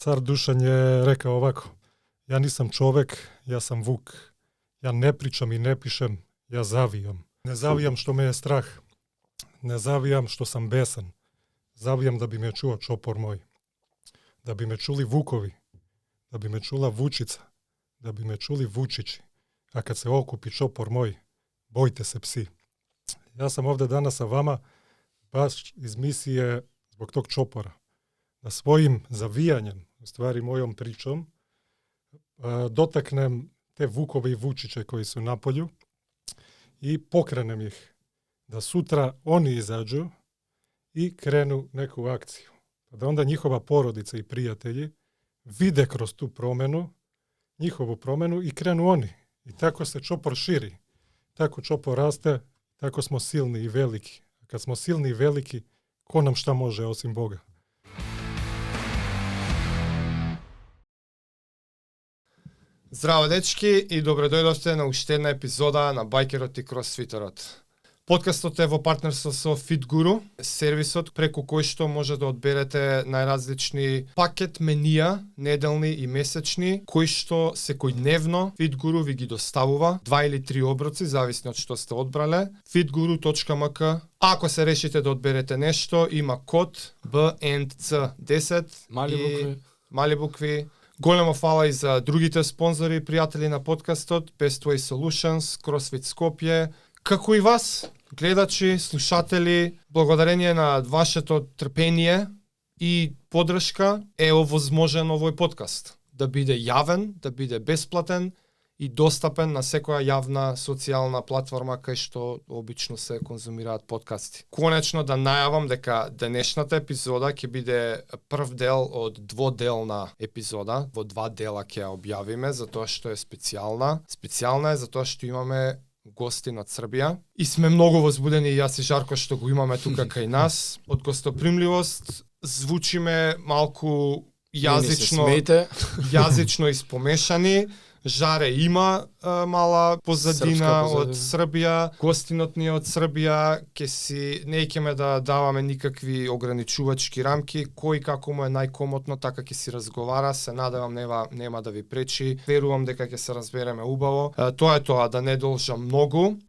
Car Dušan je rekao ovako: ja nisam čovek, ja sam vuk. Ja ne pričam i ne pišem, ja zavijam. Ne zavijam što me je strah. Ne zavijam što sam besan. Zavijam da bi me čuo čopor moj. Da bi me čuli vukovi. Da bi me čula vučica. Da bi me čuli vučići. A kad se okupi čopor moj, bojte se psi. Ja sam ovdje danas sa vama baš iz misije zbog tog čopora. Da svojim zavijanjem, u stvari mojom pričom, dotaknem te vukove i vučiće koji su na polju i pokrenem ih da sutra oni izađu i krenu neku akciju. Da onda njihova porodica i prijatelji vide kroz tu promjenu, njihovu promjenu i krenu oni. I tako se čopor širi. Tako čopor raste, tako smo silni i veliki. A kad smo silni i veliki, ko nam šta može osim Boga? Здраво, дечки, и добредојдовте на уште една епизода на Байкерот и Кросфитерот. Подкастот е во партнерство со FitGuru, сервисот преку кој што може да одберете најразлични пакет менија, неделни и месечни, кои што секојдневно FitGuru ви ги доставува, 2 или 3 оброци, зависно од што сте одбрале, fitguru.mk. Ако се решите да одберете нешто, има код BNC10, мали букви. Големо фала и за другите спонзори и пријатели на подкастот, Best Way Solutions, CrossFit Skopje, како и вас, гледачи, слушатели. Благодарение на вашето трпение и подршка е овозможен овој подкаст. Да биде јавен, да биде бесплатен и достапен на секоја јавна социјална платформа кај што обично се конзумираат подкасти. Конечно да најавам дека денешната епизода ќе биде прв дел од дводелна епизода, во 2 дела ќе ја објавиме, затоа што е специјална. Специјална е затоа што имаме гости од Србија и сме многу возбудени, јас и Жарко што го имаме тука кај нас. Од гостопримливост звучиме малку јазично испомешани. Жаре има мала позадина од Србија, гостинот ни од Србија, неќеме да даваме никакви ограничувачки рамки, кој како му е најкомотно, така ќе си разговара, се надевам нема да ви пречи, верувам дека ќе се разбереме убаво. Тоа е тоа, да не должам многу.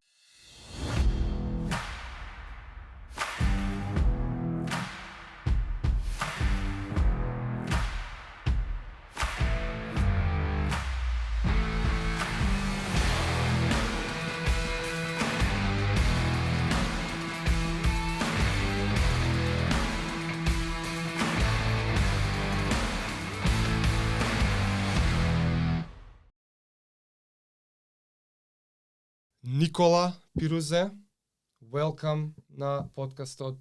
Никола Пирузе, welcome на подкастот.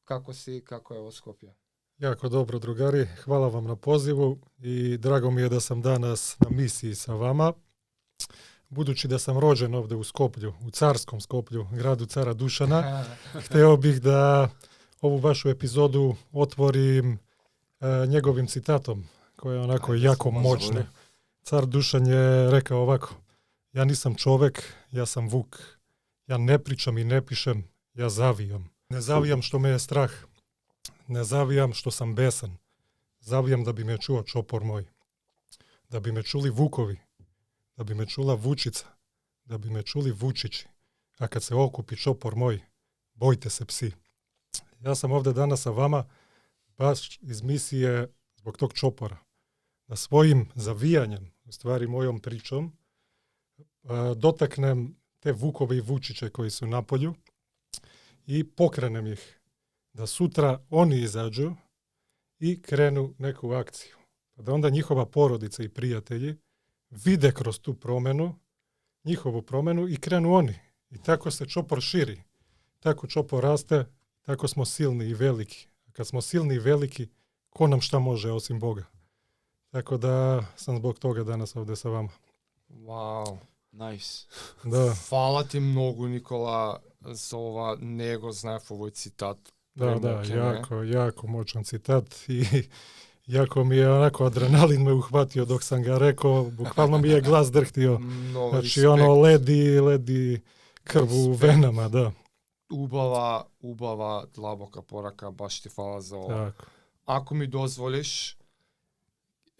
Како си, како е во Скопје? Jako dobro, drugari. Hvala vam na pozivu i drago mi je da sam danas na misiji sa vama. Budući da sam rođen ovdje u Skoplju, u carskom Skoplju, gradu cara Dušana, hteo bih da ovu vašu epizodu otvorim njegovim citatom, koji je onako jako moćno. Car Dušan je rekao ovako: ja nisam čovek, ja sam vuk. Ja ne pričam i ne pišem, ja zavijam. Ne zavijam što me je strah. Ne zavijam što sam besan. Zavijam da bi me čuo čopor moj. Da bi me čuli vukovi. Da bi me čula vučica. Da bi me čuli vučići. A kad se okupi čopor moj, bojte se psi. Ja sam ovdje danas sa vama baš iz misije zbog tog čopora. Da svojim zavijanjem, u stvari mojom pričom, dotaknem te vukove i vučiće koji su na polju i pokrenem ih da sutra oni izađu i krenu neku akciju. Da onda njihova porodica i prijatelji vide kroz tu promjenu, njihovu promjenu i krenu oni. I tako se čopor širi. Tako čopor raste, tako smo silni i veliki. A kad smo silni i veliki, ko nam šta može osim Boga? Tako da sam zbog toga danas ovdje sa vama. Вау. Nice. Da. Фала ти многу, Никола, за ова, не го знаев овој цитат. Da, jako moćan citat i jako mi je onako adrenalin me uhvatio dok sam ga rekao, bukvalno mi je glas drhtio. Znači ono ledi krv u venama, da. Убава длабока порака, баш ти фала за ова. Tako. Ако ми дозволиш,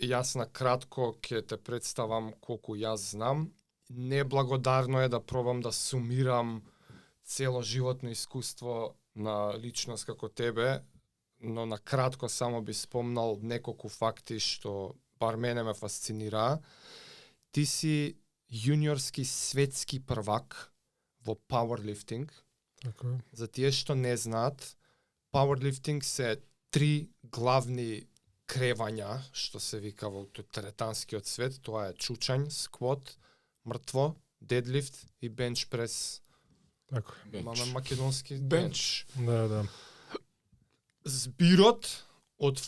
Јас на кратко ќе те представам колку јас знам. Неблагодарно е да пробам да сумирам цело животно искуство на личност како тебе, но на кратко само би спомнал неколку факти што бар мене ме фасцинира. Ти си јуниорски светски првак во powerlifting. Така е. За тие што не знаат, powerlifting се 3 главни кревања, што се вика во теретанскиот свет. Тоа е чучањ, сквот, мртво, дедлифт и бенч прес. Така е. Имаме македонски Бенч. Да. Збирот од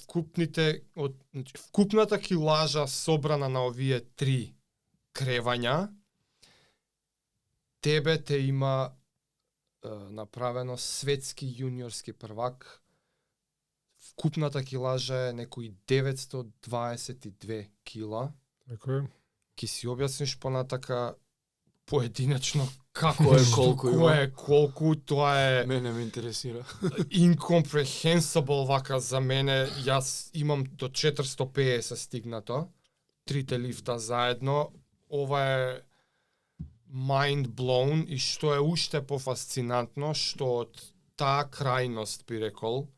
вкупната килажа собрана на овие 3 кревања, тебе те има направено светски јуниорски првак. Вкупната килажа е некои 922 кила. Така е. Ки си објасниш понатака поединечно Како е, колку има. кој е колку, тоа е Мене ме интересира. incomprehensible вака за мене. Јас имам до 450 стигнато, 3 лифта заедно. Ова е mind blown и што е уште пофасцинантно, што од таа крајност би рекол,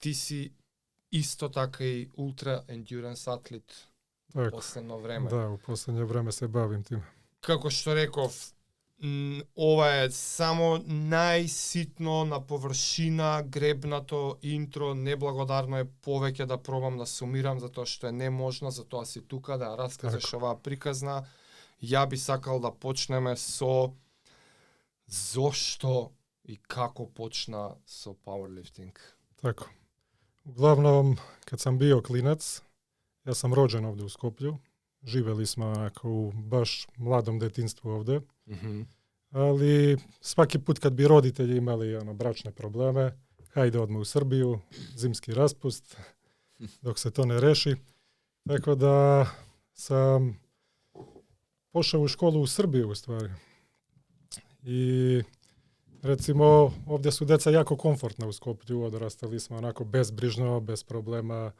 ти си исто така и ултра endurance атлет Така. последно време. Да, у последње време се бавим тим. Како што реков, ова е само најситно на површина гребнато интро. Неблагодарно е повеќе да пробам да сумирам, затоа што е неможно, затоа си тука да ја раскажеш оваа приказна. Ја би сакал да почнеме со зошто и како почна со powerlifting. Така. Углавном, кад сам био клинец, јас сам роđен овде у Скопју. Живели сме онако у баш младом детинству овде. Али сваки пут кад би родители имали брачне проблеме, хајде одме у Србију, зимски распуст, док се то не реши. Така да сам пошao у школу у Србију у ствари. И recimo ovdje su deca jako komfortna u Skoplju, odrastali smo onako bezbrižno, bez problema,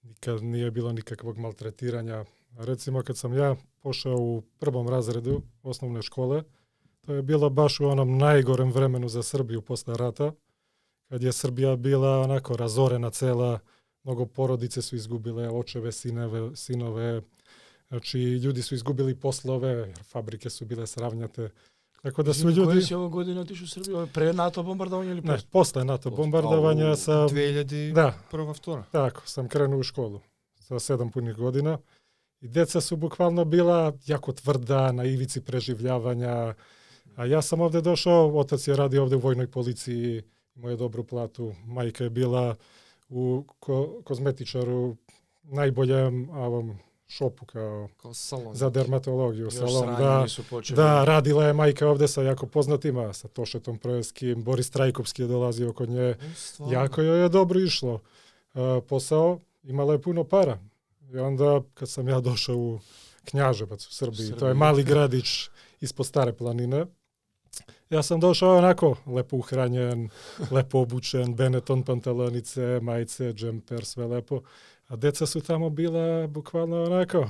nikad nije bilo nikakvog maltretiranja. A recimo kad sam ja pošao u prvom razredu osnovne škole, to je bilo baš u onom najgorem vremenu za Srbiju posle rata, kad je Srbija bila onako razorena cela, mnogo porodice su izgubile očeve, sinove, znači ljudi su izgubili poslove, jer fabrike su bile sravnjate. Tako da su ljudi... Која си ова година отишо у Србија? Пред НАТО бомбардување или Ne, после? posle NATO bombardovanja sam... 2001 Da, втора. tako, sam krenuo u školu sa 7 punih godina. I deca su bukvalno bila jako tvrda, na ivici preživljavanja. A ja sam ovde došao, otac je radio ovde u vojnoj policiji, imao je dobru platu. Majka je bila u kozmetičaru, najboljem ovom šopu kao Као салон. za dermatologiju, Још salon. срање Da, нису почели. da, radila je majka ovde sa jako poznatima, sa Tošetom Projeskim, Boris Trajkovski je dolazio kod nje. Jako joj je dobro išlo posao, imala je puno para. I onda kad sam ja došao u Knjaževac u Srbiji, to je mali gradić ispod Stare planine, ja sam došao onako lepo uhranjen, lepo obučen, Benetton pantalonice, majice, džemper, sve lepo. A deca su tamo bila bukvalno onako,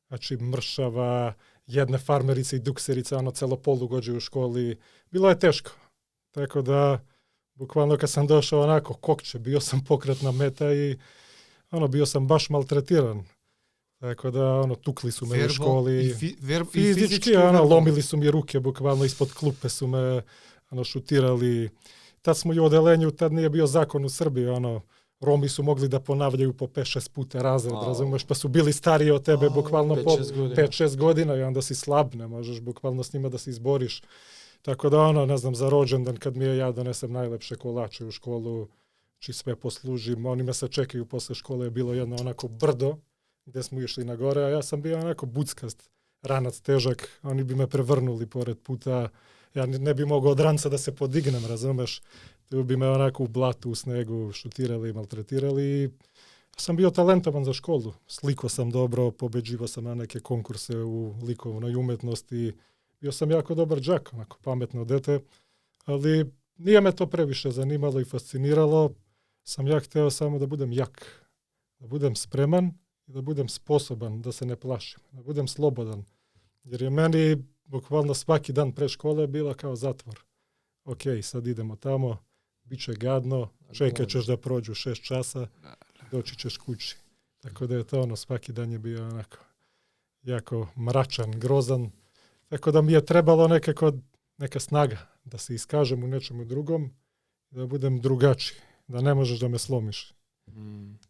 znači mršava, jedne farmerice i dukserice, ono celo polugođe u školi. Bilo je teško. Tako da, bukvalno kad sam došao onako kokče, bio sam pokretna meta i bio sam baš maltretiran. Tako da, tukli su me u školi. Fizički, lomili su mi ruke, bukvalno ispod klupe su me šutirali. Tad smo i u odelenju, tad nije bio zakon u Srbiji, Romi su mogli da ponavljaju po 5-6 puta razred, razumeš, pa su bili stariji od tebe bukvalno po 5-6 godina i onda si slab, ne možeš bukvalno s njima da se izboriš. Tako da, ne znam, za rođendan kad mi ja donesem najlepše kolače u školu, či sve poslužim, oni me se čekaju posle škole, je bilo jedno onako brdo gde smo išli na gore, a ja sam bio onako buckast, ranac težak, oni bi me prevrnuli pored puta, ja ne bi mogao od ranca da se podignem, razumeš, tu bi me onako u blatu, u snegu šutirali i maltretirali i sam bio talentovan za školu, sliko sam dobro, pobeđivo sam na neke konkurse u likovnoj umetnosti, bio sam jako dobar džak, onako pametno dete, ali nije me to previše zanimalo i fasciniralo, sam ja hteo samo da budem jak, da budem spreman i da budem sposoban, da se ne plašim, da budem slobodan. Jer je meni bukvalno svaki dan pre škole bila kao zatvor. Ok, sad idemo tamo, bit će gadno, čekat ćeš da prođu 6 časa, doći ćeš kući. Tako da je to ono, svaki dan je bio onako jako mračan, grozan. Tako da mi je trebalo neka snaga da se iskažem u nečemu drugom, da budem drugačiji, da ne možeš da me slomiš.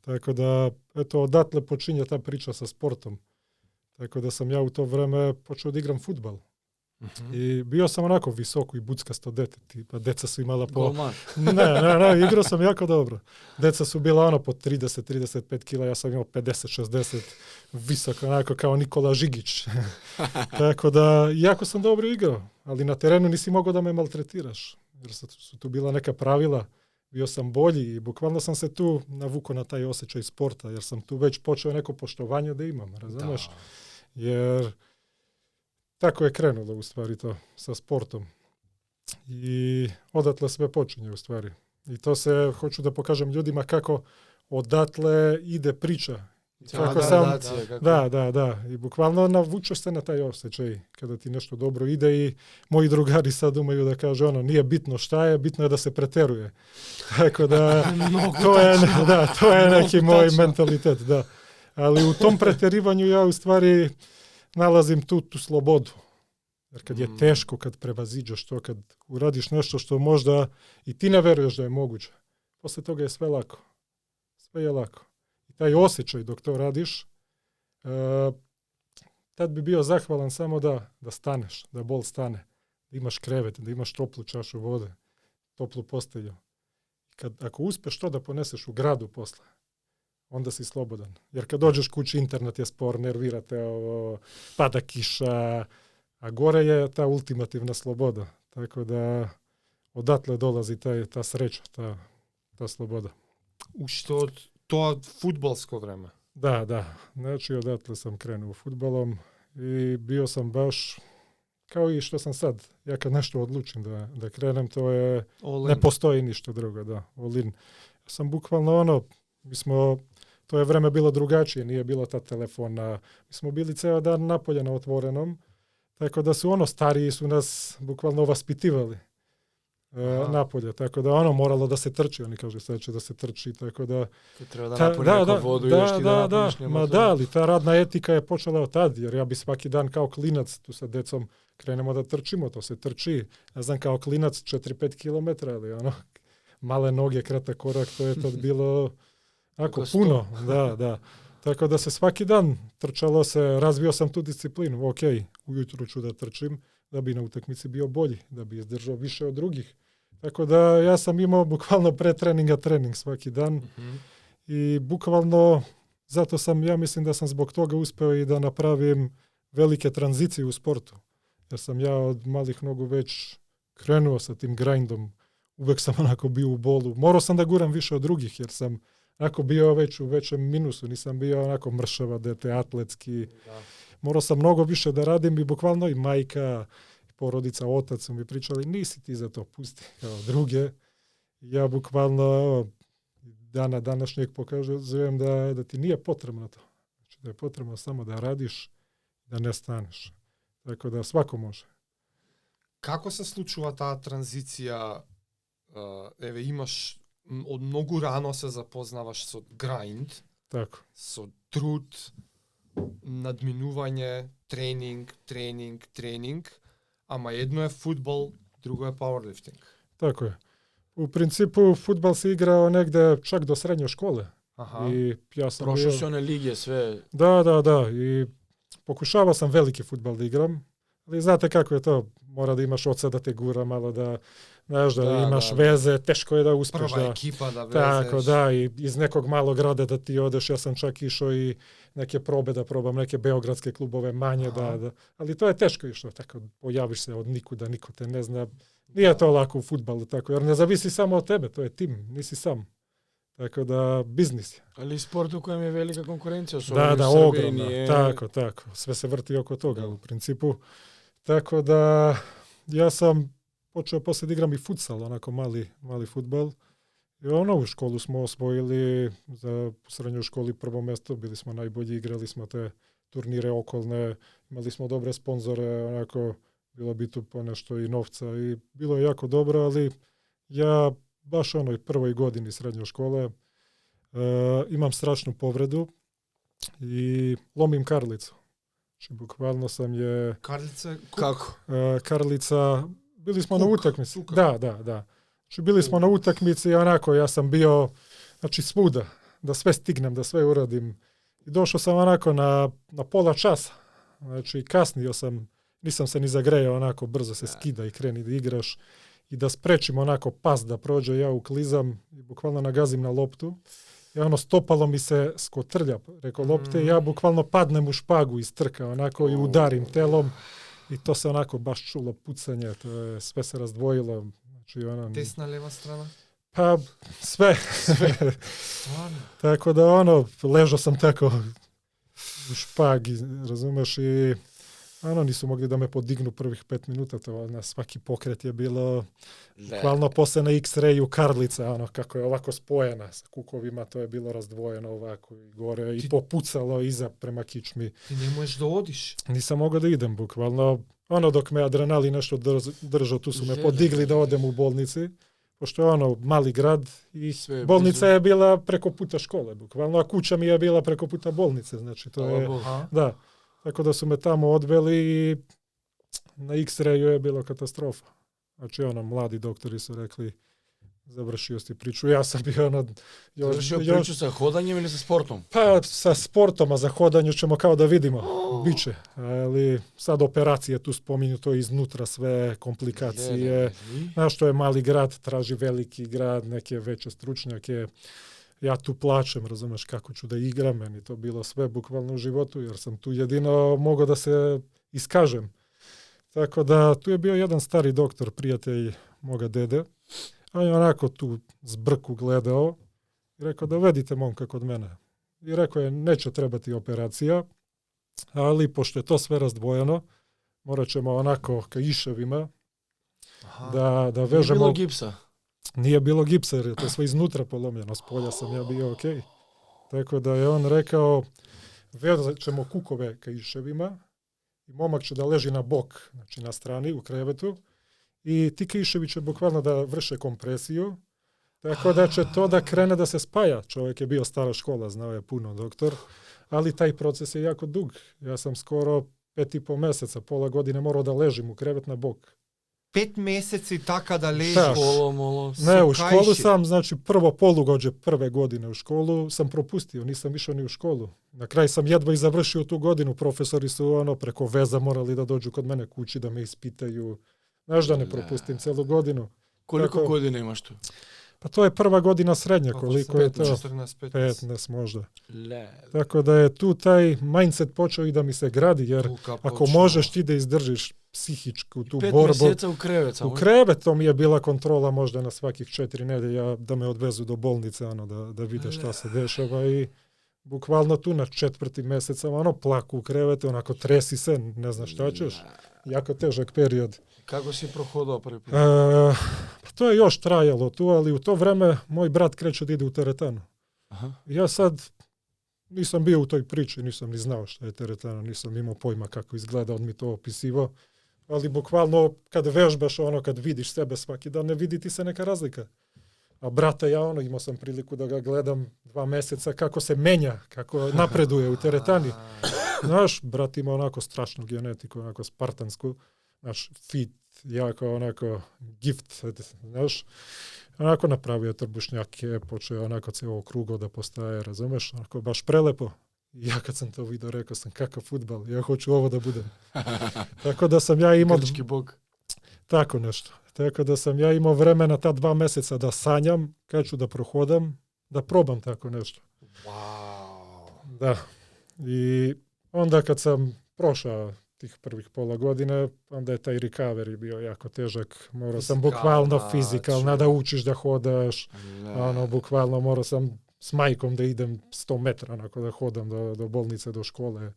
Tako da, eto, odatle počinje ta priča sa sportom. Tako da sam ja u to vreme počeo da igram fudbal. I bio sam onako visoko i buckasto dete. Tipa, deca su imala po... Golman. Ne, igrao sam jako dobro. Deca su bila ono po 30-35 kila, ja sam imao 50-60, visoko, onako kao Nikola Žigić. Tako da, jako sam dobro igrao, ali na terenu nisi mogao da me maltretiraš. Jer su tu bila neka pravila, bio sam bolji i bukvalno sam se tu navukao na taj osjećaj sporta, jer sam tu već počeo neko poštovanje da imam, razumeš? Jer tako je krenulo u stvari to sa sportom. I odatle sve počinje u stvari. I to se, hoću da pokažem ljudima kako odatle ide priča. Da. I bukvalno navučeš se na taj osjećaj kada ti nešto dobro ide i moji drugari sad umaju da kaže ono, nije bitno šta je, bitno je da se preteruje. Tako da, to je neki moj mentalitet, da. Ali u tom preterivanju ja u stvari nalazim tu slobodu. Jer kad je teško, kad prevaziđeš to, kad uradiš nešto što možda i ti ne veruješ da je moguće, posle toga je sve lako. Sve je lako. I taj osjećaj dok to radiš, tad bi bio zahvalan samo da staneš, da bol stane, da imaš krevet, da imaš toplu čašu vode, toplu postelju. Ako uspeš to da poneseš u gradu posle, onda si slobodan. Jer kad dođeš kući, internet je spor, nervirate, pada kiša, a gore je ta ultimativna sloboda. Tako da odatle dolazi ta sreća, ta sloboda. U što to fudbalsko vreme? Da. Znači odatle sam krenuo fudbalom i bio sam baš kao i što sam sad. Ja kad nešto odlučim da krenem, to je, ne postoji ništa drugo, da, all in. Ja sam bukvalno to je vreme bilo drugačije, nije bilo ta telefona. Mi smo bili ceo dan napolje na otvorenom, tako da su stariji su nas bukvalno vaspitivali napolje, tako da moralo da se trči, oni kažu sad će da se trči, tako da... Treba da napuni neku vodu i još ti da napuniš njema. Ali ta radna etika je počela od tad, jer ja bi svaki dan kao klinac tu sa decom krenemo da trčimo, to se trči, ne znam, kao klinac 4-5 kilometra, ali male noge, kratak korak, to je tad bilo puno, da. Tako da se svaki dan trčalo se, razvio sam tu disciplinu, ok, ujutru ću da trčim, da bi na utakmici bio bolji, da bi izdržao više od drugih. Tako da ja sam imao bukvalno pre treninga trening svaki dan i bukvalno zato ja mislim da sam zbog toga uspeo i da napravim velike tranzicije u sportu. Jer sam ja od malih nogu već krenuo sa tim grindom, uvek sam bio u bolu. Morao sam da guram više od drugih jer sam bio već u većem minusu, nisam bio mršava dete, atletski. Da. Morao sam mnogo više da radim i bukvalno i majka, porodica, otac su mi pričali, nisi ti za to, pusti kao druge. Ja bukvalno dana današnjeg pokazujem da ti nije potrebno to. Znači da je potrebno samo da radiš, da ne staneš. Tako da svako može. Kako se случува таа транзиција? Имаш од многу рано се запознаваш со грайнд, така, со труд, надминување, тренинг, ама едно е фудбал, друго е пауерлифтинг. Tako je. U principu fudbal se igrao negde čak do srednje škole. Aha. I ja sam profesionalne lige, sve. Da. I pokušavao sam veliki fudbal da igram. Ali znate kako je to, mora da imaš oca da te gura malo, da imaš veze, teško je da uspeš. Prva ekipa da vezeš. Tako, da, i iz nekog malog grada da ti odeš, ja sam čak išao i neke probe da probam, neke beogradske klubove manje, da. Ali to je teško išlo, tako, pojaviš se od nikuda, niko te ne zna. Nije to lako u fudbalu, tako, jer ne zavisi samo od tebe, to je tim, nisi sam. Tako da, biznis je. Ali sport u kojem je velika konkurencija. Da, ogromna, tako. Sve se vrti oko toga u principu. Tako da, ja sam počeo poslije da igram i futsal, onako mali fudbal. I ono, u školu smo osvojili za srednjoj školi prvo mjesto, bili smo najbolji, igrali smo te turnire okolne, imali smo dobre sponzore, onako, bilo bi tu ponešto i novca i bilo je jako dobro, ali ja baš onoj prvoj godini srednje škole imam strašnu povredu i lomim karlicu. Znači, bukvalno sam je... Karlica? Kako? Karlica, bili smo na utakmici. Da. Znači, bili smo na utakmici i onako, ja sam bio, znači, svuda, da sve stignem, da sve uradim. I došao sam onako na pola časa. Znači, kasnio sam, nisam se ni zagrejao, onako, brzo se skida i kreni da igraš. I da sprečim onako pas da prođe, ja uklizam i bukvalno nagazim na loptu. I ono, stopalo mi se skotrlja preko lopte i ja bukvalno padnem u špagu iz trka, onako, i udarim telom. I to se onako baš čulo pucanje, to je, sve se razdvojilo. Znači, ono, desna, leva strana? Pa, sve. Tako da, ono, ležao sam tako u špagi, razumeš, i ono, nisu mogli da me podignu prvih 5 minuta, to na svaki pokret je bilo, bukvalno posle na X-rayu karlica, ono, kako je ovako spojena sa kukovima, to je bilo razdvojeno ovako i gore i popucalo iza prema kičmi. Ti ne možeš da odiš? Nisam mogao da idem, bukvalno, ono, dok me adrenalin nešto držao, tu su me podigli da odem u bolnici, pošto je ono, mali grad i bolnica je bila preko puta škole, bukvalno, a kuća mi je bila preko puta bolnice, znači to je, da. Tako da su me tamo odveli i na X-rayu je bilo katastrofa. Znači, ono, mladi doktori su rekli, završio si priču. Ja sam bio ono... Završio priču sa hodanjem ili sa sportom? Pa, sa sportom, a za hodanju ćemo kao da vidimo. Biće. Ali sad operacije tu spominju, to je iznutra sve komplikacije. Znaš, to je mali grad, traži veliki grad, neke veće stručnjake. Ja tu plačem, razumeš, kako ću da igram, meni to bilo sve bukvalno u životu, jer sam tu jedino mogao da se iskažem. Tako da tu je bio jedan stari doktor, prijatelj moga dede, on je onako tu zbrku gledao i rekao, dovedite momka kod mene. I rekao je, neće trebati operacija, ali pošto je to sve razdvojeno, morat ćemo onako ka iševima da vežemo... Nije bilo gipsa? Nije bilo gipsa, jer je to sve iznutra polomljeno, s polja sam ja bio okej. Tako da je on rekao, vezat ćemo kukove ka iševima i momak će da leži na bok, znači na strani u krevetu i ti kiševi će bukvalno da vrše kompresiju, tako da će to da krene da se spaja. Čovjek je bio stara škola, znao je puno doktor, ali taj proces je jako dug. Ja sam skoro 5,5 mjeseca, pola godine morao da ležim u krevet na bok. 5 mjeseci taka da ležiš? Ne, u školu sam, znači prvo polugođe prve godine u školu sam propustio, nisam išao ni u školu. Na kraju sam jedva i završio tu godinu, profesori su ono preko veza morali da dođu kod mene kući da me ispitaju. Znaš da ne propustim celu godinu. Koliko godina imaš tu? Pa to je prva godina srednja, koliko je to? 15 možda. Tako da je tu taj mindset počeo i da mi se gradi, jer ako možeš ti da izdržiš psihičku tu borbu. 5 mjeseca u krevet. U krevet, to mi je bila kontrola možda na svakih 4 nedelja da me odvezu do bolnice, ono, da vide šta se dešava i bukvalno tu na 4. mjeseca, ono, plaku u krevetu, onako tresi se, ne znaš šta ćeš. Jako težak period. Kako si prohodao prvi put? To je još trajalo tu, ali u to vreme moj brat kreće da ide u teretanu. Ja sad nisam bio u toj priči, nisam ni znao šta je teretana, nisam imao pojma kako izgleda, on mi to opisivao. Ali bukvalno kad vežbaš, ono, kad vidiš sebe svaki dan, ne vidi ti se neka razlika. A brata ja, ono, imao sam priliku da ga gledam 2 mjeseca kako se menja, kako napreduje u teretani. Znaš, brat ima onako strašnu genetiku, onako spartansku, znaš, fit, jako onako gift, znaš. Onako napravio trbušnjake, počeo onako cijelo krugo da postaje, razumeš, onako baš prelepo. I ja kad sam to vidio, rekao sam, kakav fudbal, ja hoću ovo da budem. Tako da sam ja imao... Grčki bog. Tako nešto. Tako da sam ja imao vremena ta 2 mjeseca da sanjam, kad ću da prohodam, da probam tako nešto. Wow. Da. I onda kad sam prošao tih prvih pola godine, onda je taj recovery bio jako težak. Morao sam bukvalno fizikalno da učiš da hodaš. Ono, bukvalno morao sam s majkom da idem 100 metra, onako da hodam do bolnice, do škole.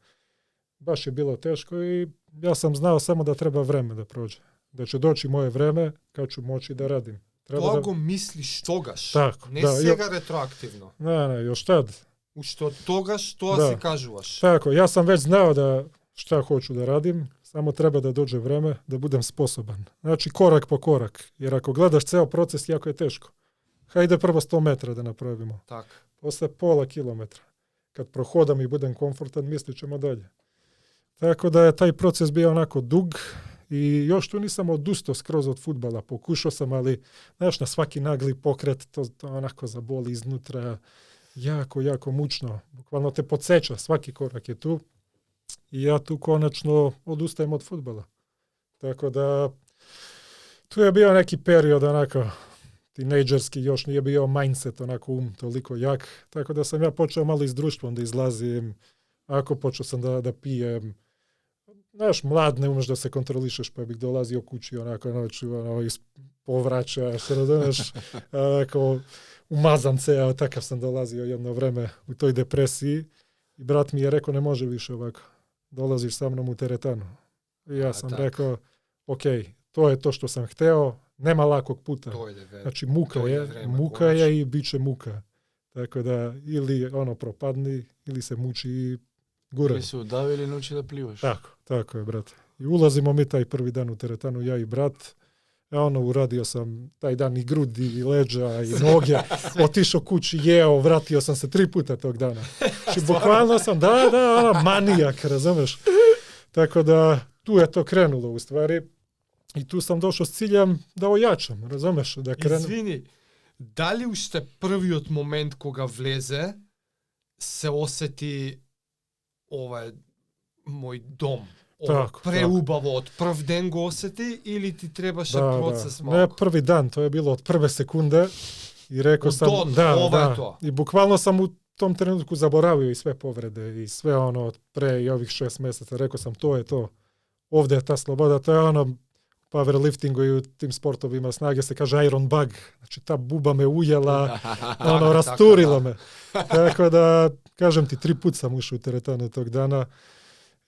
Baš je bilo teško i ja sam znao samo da treba vreme da prođe. Da će doći moje vreme kad ću moći da radim. Тоа го мислиш тогаш, Тако, не да, сега ретроактивно. Не, još tad. Уште од тогаш тоа Да. си кажуваш. Tako, ja sam već znao da šta hoću da radim, samo treba da dođe vreme da budem sposoban. Znači korak po korak, jer ako gledaš ceo proces jako je teško. Hajde prvo 100 metra da napravimo, Така. posle pola kilometra. Kad prohodam i budem komfortan, mislit ćemo dalje. Tako da je taj proces bio onako dug i još tu nisam odustao skroz od fudbala. Pokušao sam, ali znaš, na svaki nagli pokret to onako zaboli iznutra. Jako, jako mučno. Bukvalno te podseća, svaki korak je tu. I ja tu konačno odustajem od fudbala. Tako da tu je bio neki period onako tinejdžerski, još nije bio mindset, onako toliko jak. Tako da sam ja počeo malo i s društvom da izlazim. Ako počeo sam da pijem. Znaš, mlad, ne umeš da se kontrolišeš, pa bih dolazio kući onako noću, povraćaš, razumeš, onako umazan ceo, takav sam dolazio jedno vreme u toj depresiji i brat mi je rekao ne može više ovako, dolaziš sa mnom u teretanu. I ja sam rekao, ok, to je to što sam hteo, nema lakog puta. Znači muka je i bit će muka. Tako da ili propadni ili se muči i gura. Ili se udavi ili nauči da plivaš. Tako je, brate. I ulazimo mi taj prvi dan u teretanu, ja i brat. Uradio sam taj dan i grudi, i leđa, i noge. Otišao kući, jeo, vratio sam se 3 puta tog dana. Znači, bukvalno sam, manijak, razumeš? Tako da, tu je to krenulo u stvari. I tu sam došao s ciljem da ojačam, razumeš? Da krenem. Извини, дали уште првиот момент кога влезе, се осети ова е мој дом? Преубаво, од прв ден го осети или ти требаше процес малку? Не, први дан, то je bilo od prve sekunde i rekao sam, i bukvalno sam u tom trenutku zaboravio i sve povrede i sve od pre i ovih 6 mjeseca, rekao sam to je to, ovde je ta sloboda, to je powerliftingu i u tim sportovima snage se kaže iron bug, znači ta buba me ujela, rasturila me. Tako da, kažem ti, 3 put sam ušao u teretanu tog dana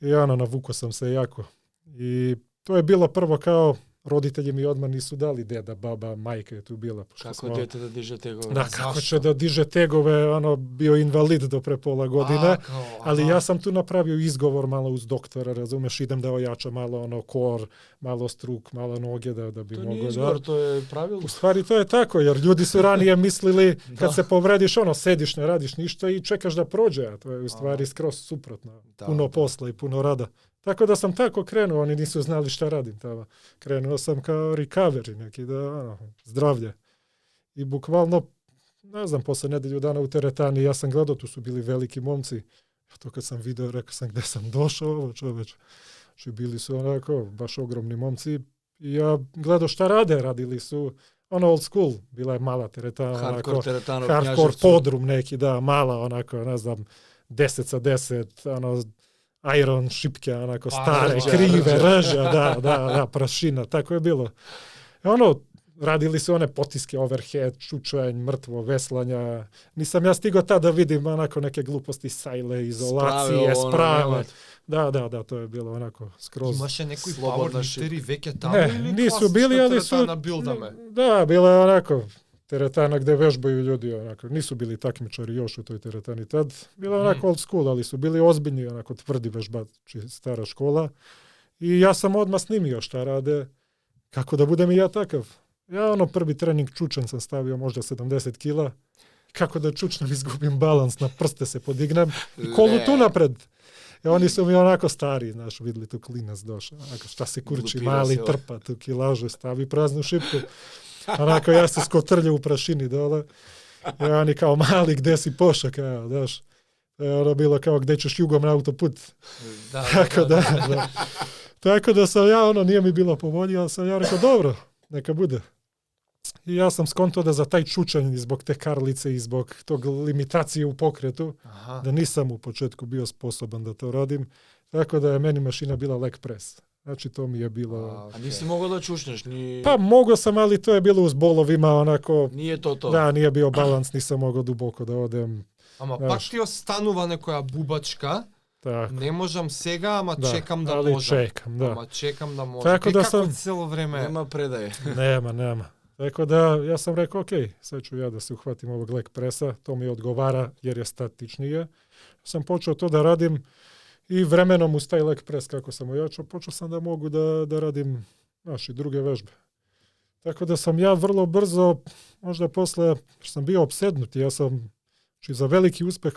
i navukao sam se jako. I to je bilo prvo kao, roditelji mi odmah nisu dali, deda, baba, majka je tu bila. Kako dete da diže tegove? Da, kako će da diže tegove, bio invalid do pre pola godine, ali ja sam tu napravio izgovor malo uz doktora, razumeš, idem da ojačam malo kor, malo struk, malo noge da bi to mogo nije izgovor, to je pravilno. U stvari to je tako, jer ljudi su ranije mislili kad se povrediš, sediš, ne radiš ništa i čekaš da prođe, a to je u stvari skroz suprotno. Puno posla i puno rada. Tako da sam tako krenuo, oni nisu znali šta radim tamo. Krenuo sam kao recovery, neki zdravlje. I bukvalno, ne znam, posle nedelju dana u teretani, ja sam gledao, tu su bili veliki momci. To kad sam video, rekao sam gde sam došao, ovo čoveč. Znači bili su onako, baš ogromni momci. I ja gledao šta rade, radili su old school, bila je mala teretana. Hardcore podrum neki, mala, onako, ne znam, 10 sa 10, iron šipke, onako stare, krive, reža, da, prašina, tako je bilo. Radili su one potiske, overhead, čučanj, mrtvo, veslanja. Nisam ja stigao tada da vidim onako neke gluposti, sajle, izolacije, sprave. Da, to je bilo onako skroz. Imaše nekoj powerlifteri veke tamo ili nisu bili, ali su... bildame? Da, bila je onako teretana gde vežbaju ljudi, onako, nisu bili takmičari još u toj teretani tad, bila je onako old school, ali su bili ozbiljni, onako tvrdi vežbači, stara škola. I ja sam odmah snimio šta rade, kako da budem i ja takav. Ja prvi trening čučan sam stavio možda 70 kila, kako da čučnem, izgubim balans, na prste se podignem i kolu tu napred. I oni su mi onako stari, znaš, vidjeli tu klinac došao, onako šta se kurči, mali trpa tu kilažu, stavi praznu šipku. Onako, ja se skotrljao u prašini dole. I oni kao mali, gde si pošao, kao, daš. Bilo kao, gde ćeš jugom na autoput. Tako da sam ja, nije mi bilo po volji, ali sam ja rekao, dobro, neka bude. I ja sam skonto da za taj čučanj, zbog te karlice i zbog tog limitacije u pokretu, da nisam u početku bio sposoban da to radim. Tako da je meni mašina bila leg press. Znači, to mi je bilo... A nisi mogao da čučneš? Pa, mogao sam, ali to je bilo uz bolovima, onako... Nije to. Da, nije bio balans, nisam mogao duboko da odem. Ама пак ти останува некоја бубачка. Так. Не можам сега, ама чекам да али можам. Чекам, да. Ама чекам да можам. Така да како сам... цело време... Нема предај. Нема. Tako da ja sam rekao, ok, sad ću ja da se uhvatim ovog leg presa, to mi odgovara jer je statičnije. Sam počeo to da radim i vremenom uz taj leg pres kako sam ojačao, počeo sam da mogu da radim i druge vežbe. Tako da sam ja vrlo brzo, možda posle što sam bio opsednut, ja sam, znači za veliki uspeh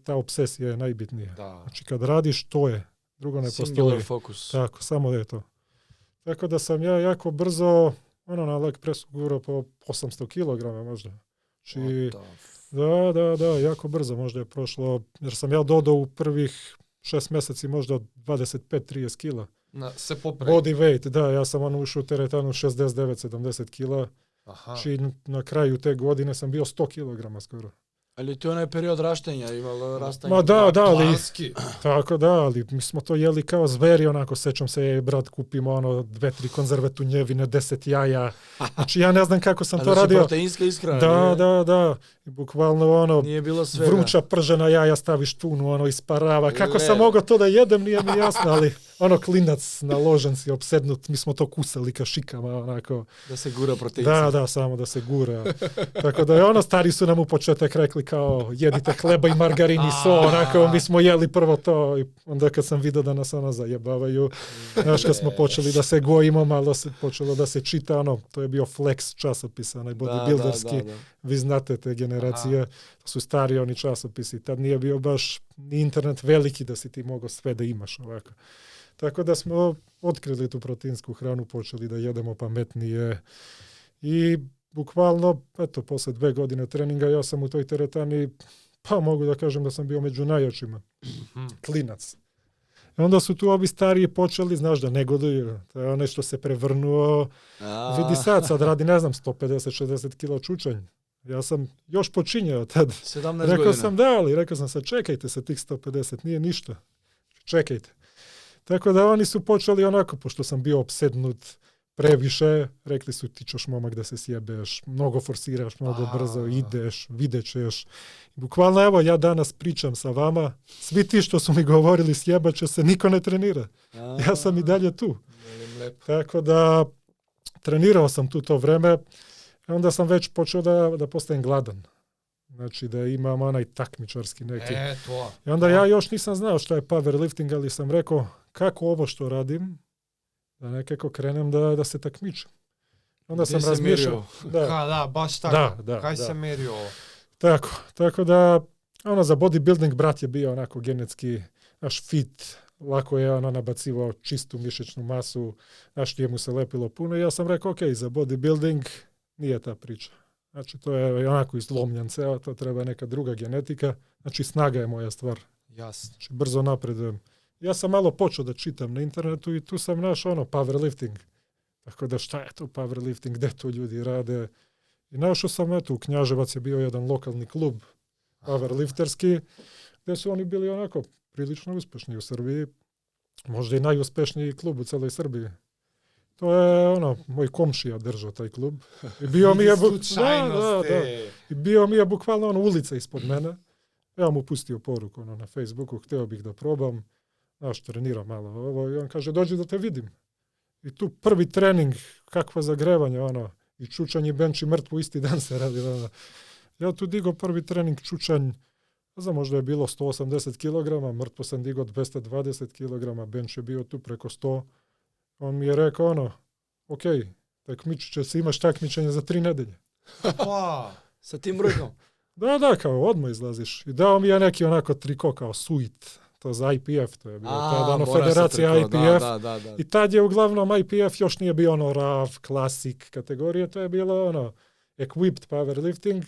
ta obsesija je najbitnija. Da. Znači kad radiš, to je, drugo ne postoji. Singular fokus. Tako, samo je to. Tako da sam ja jako brzo, na leg presu gurao po 800 kg možda. Znači, da, jako brzo možda je prošlo, jer sam ja dodao u prvih 6 mjeseci možda 25-30 kila. Se popravi. Body weight, da, ja sam ušao u teretanu 69-70 kila. Znači na kraju te godine sam bio 100 kg skoro. Ali to je onaj period raštenja, imalo rastanje. Ma da, ali, tako da, ali mi smo to jeli kao zveri, onako, sećam se, brat, kupimo 2-3 konzerve tunjevine, 10 jaja. Znači ja ne znam kako sam to radio. Proteinska ishrana. Da. I bukvalno nije bilo svega. Vruća pržena jaja, staviš tunu, isparava. Kako sam mogao to da jedem, nije mi jasno, ali klinac naložen si, opsednut, mi smo to kusali kašikama, onako. Da se gura proteinca. Da, samo da se gura. Tako da je stari su nam u početak rekli kao jedite hleba i margarin i so, onako, mi smo jeli prvo to i onda kad sam vidio da nas zajebavaju, znaš, kad smo počeli da se gojimo, malo se počelo da se čita, to je bio Flex časopis, onaj bodybuilderski, vi znate te generacije, to su stari oni časopisi, tad nije bio baš ni internet veliki da si ti mogao sve da imaš ovako. Tako da smo otkrili tu proteinsku hranu, počeli da jedemo pametnije i bukvalno, posle 2 godine treninga ja sam u toj teretani, pa mogu da kažem da sam bio među najjačima. Klinac. I onda su tu ovi stariji počeli, znaš, da negoduju. To je onaj što se prevrnuo. Vidi sad radi, ne znam, 150-60 kila čučanj. Ja sam još počinjao tad. 17 godina. Rekao sam sad, čekajte sa tih 150, nije ništa. Čekajte. Tako da oni su počeli onako, pošto sam bio opsednut previše, rekli su ti ćeš momak da se sjebeš, mnogo forsiraš, mnogo brzo ideš, vidjet ćeš. Bukvalno evo ja danas pričam sa vama, svi ti što su mi govorili sjebat će se, niko ne trenira. Ja sam i dalje tu. Tako da trenirao sam tu to vreme, onda sam već počeo da postajem gladan. Znači da imam onaj takmičarski neki. I onda ja još nisam znao šta je powerlifting, ali sam rekao kako ovo što radim, da nekako krenem da se takmičem. Onda sam razmišljao. Baš tako. Kaj se merio? Tako da, za bodybuilding brat je bio onako genetski fit, lako je nabacivao čistu mišićnu masu, nije mu se lepilo puno i ja sam rekao, ok, za bodybuilding nije ta priča. Znači, to je onako izlomljen ceo, to treba neka druga genetika. Znači, snaga je moja stvar. Jasno. Znači, brzo napredujem. Ja sam malo počeo da čitam na internetu i tu sam našao powerlifting. Tako da šta je to powerlifting, gde to ljudi rade. I našao sam, u Knjaževac je bio jedan lokalni klub powerlifterski, gde su oni bili onako prilično uspešni u Srbiji. Možda i najuspješniji klub u celoj Srbiji. To je moj komšija držao taj klub. I bio mi je I bio mi je bukvalno ulica ispod mene. Ja mu pustio poruku na Facebooku, hteo bih da probam. Treniram malo ovo i on kaže dođi da te vidim. I tu prvi trening, kakva zagrevanje, i čučanj i bench i mrtvo isti dan se radi. Ja tu digao prvi trening čučanj, ne znam, možda je bilo 180 kg, mrtvo sam digao 220 kg, bench je bio tu preko 100. On mi je rekao ok, takmičit će se, imaš takmičenje za 3 nedelje. Sa tim brojkom? Da, kao odmah izlaziš. I dao mi je neki onako triko kao suit, to za IPF, to je bilo tada federacija IPF. Da. I tad je uglavnom IPF još nije bio RAV, klasik kategorije, to je bilo equipped powerlifting,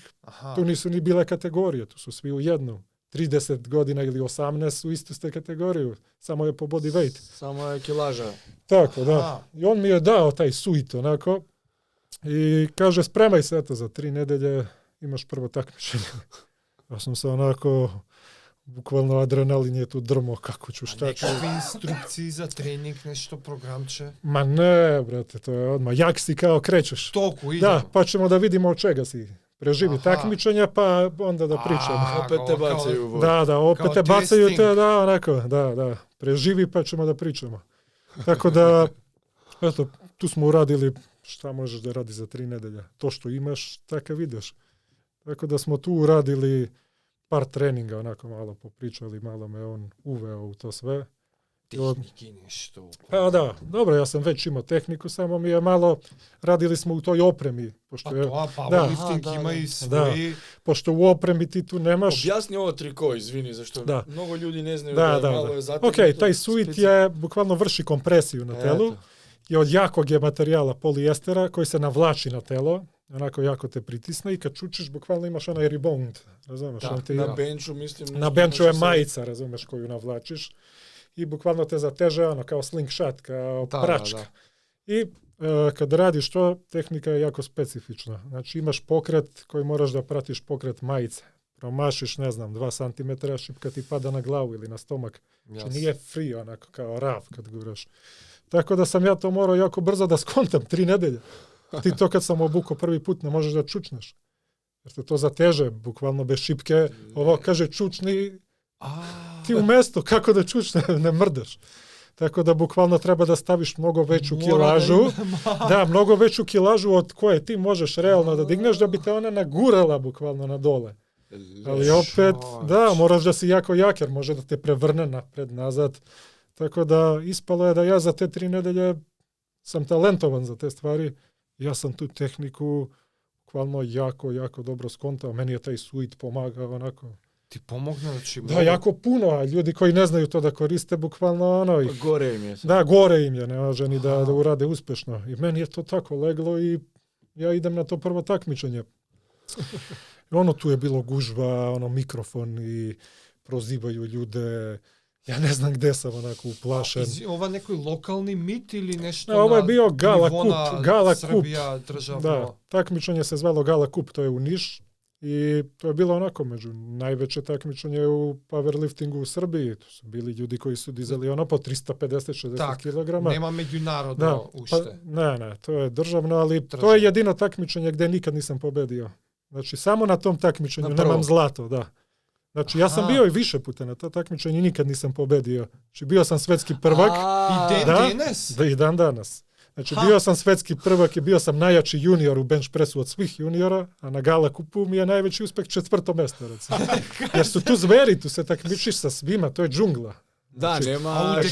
tu nisu ni bile kategorije, tu su svi u jednu. 30 godina ili 18 su istu ste kategoriju, samo je po body weight. Samo je kilaža. Tako, da. I on mi je dao taj suit onako i kaže spremaj se za 3 nedelje, imaš prvo takmičenje. Ja sam se onako, bukvalno adrenalin je tu drmo, kako ću šta ću. Nekakve instrukcije za trening, nešto programče? Ma ne, brate, to je odmah. Jak si kao krećeš. Toku idemo. Da, pa ćemo da vidimo od čega si. Preživi takmičenja, pa onda da pričamo. Opet te bacaju u vodu. Da, opet te bacaju, da. Preživi, pa ćemo da pričamo. Tako da, eto, tu smo uradili šta možeš da radi za 3 nedelje? To što imaš, takav ideš. Tako da smo tu uradili par treninga, onako malo popričali, malo me on uveo u to sve. Tehniki nešto. Pa da, dobro, ja sam već imao tehniku, samo mi je malo, radili smo u toj opremi. Pošto powerlifting ima i svoji... Pošto u opremi ti tu nemaš... Objasni ovo triko, izvini, zašto mnogo ljudi ne znaju malo je zatim. Ok, taj suit je, bukvalno vrši kompresiju na telu. I od jakog je materijala polijestera koji se navlači na telo, onako jako te pritisne i kad čučiš, bukvalno imaš onaj rebound, razumeš? Na benču, mislim... Na benču je majica, razumeš, koju navlačiš. I bukvalno te zateže kao slingshot, kao pračka. I kad radiš to, tehnika je jako specifična. Znači imaš pokret koji moraš da pratiš pokret majice. Promašiš, 2 cm, šipka ti pada na glavu ili na stomak. Znači nije free, onako kao rav kad guraš. Tako da sam ja to morao jako brzo da skontam, 3 nedelje. Ti to kad sam obukao prvi put ne možeš da čučneš. Jer te to zateže, bukvalno bez šipke. Ovo kaže čučni, ti u mesto, kako da čučne, ne mrdaš. Tako da bukvalno treba da staviš mnogo veću kilažu. Da, mnogo veću kilažu od koje ti možeš realno da digneš, da bi te ona nagurala bukvalno na dole. Ali opet, moraš da si jako jak, jer može da te prevrne napred, nazad. Tako da ispalo je da ja za te 3 nedelje sam talentovan za te stvari. Ja sam tu tehniku bukvalno jako dobro skontao. Meni je taj suit pomagao onako. Ti pomogne, znači... Da, jako puno, a ljudi koji ne znaju to da koriste, bukvalno gore im je. Da, gore im je, ne može ni da urade uspešno. I meni je to tako leglo i ja idem na to prvo takmičenje. Tu je bilo gužva, mikrofon i prozivaju ljude. Ja ne znam gde sam onako uplašen. Ova neki lokalni mit ili nešto ovo je bio Gala Cup. Srbija državno? Da, takmičenje se zvalo Gala Cup, to je u Niš. I to je bilo onako među najveće takmičenje u powerliftingu u Srbiji. To su bili ljudi koji su dizali po 350-60 kg. Nema međunarodno ušte. Ne, to je državno, ali to je jedino takmičenje gdje nikad nisam pobedio. Znači, samo na tom takmičenju nemam zlato, da. Znači, ja sam bio i više puta na to takmičenje i nikad nisam pobedio. Znači, bio sam svetski prvak. I danas? Da, i dan danas. Znači, bio sam svetski prvak i bio sam najjači junior u bench pressu od svih juniora, a na Gala Cupu mi je najveći uspeh 4. mesto, recimo. Jer su tu zveri, tu se takmičiš sa svima, to je džungla. Da,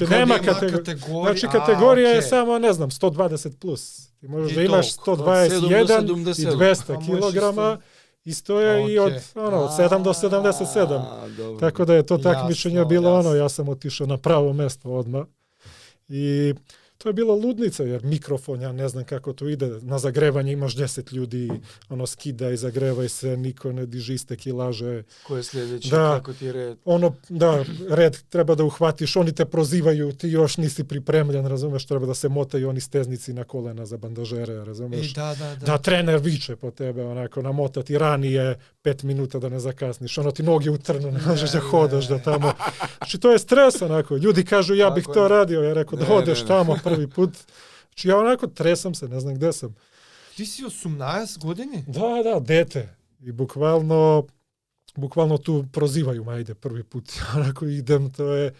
nema kategorija. Znači, kategorija je samo, 120 plus. Ti možeš da imaš 121 i 200 kilograma. Isto je i od 7 do 77. Tako da je to takmičenje bilo ja sam otišao na pravo mesto odmah. I to je bilo ludnica, jer mikrofon, ja ne znam kako to ide, na zagrevanje imaš 10 ljudi, skida i zagrevaj se, niko ne diži iste kilaže. Ko je sljedeći, kako ti je red? Red treba da uhvatiš, oni te prozivaju, ti još nisi pripremljen, razumeš, treba da se motaju oni steznici na kolena za bandažere, razumeš. Da, trener viče po tebe, namotati ranije 5 minuta da ne zakasniš, ti noge u trnu, ne možeš da hodaš da tamo. Znači, to je stres, ljudi kažu, ja bih to radio, ja rekao, da odeš tamo prvi put. Znači, ja tresam se, ne znam gde sam. Ti si 18 godine? Da, dete. I bukvalno tu prozivaju, ajde, prvi put. Idem, to je,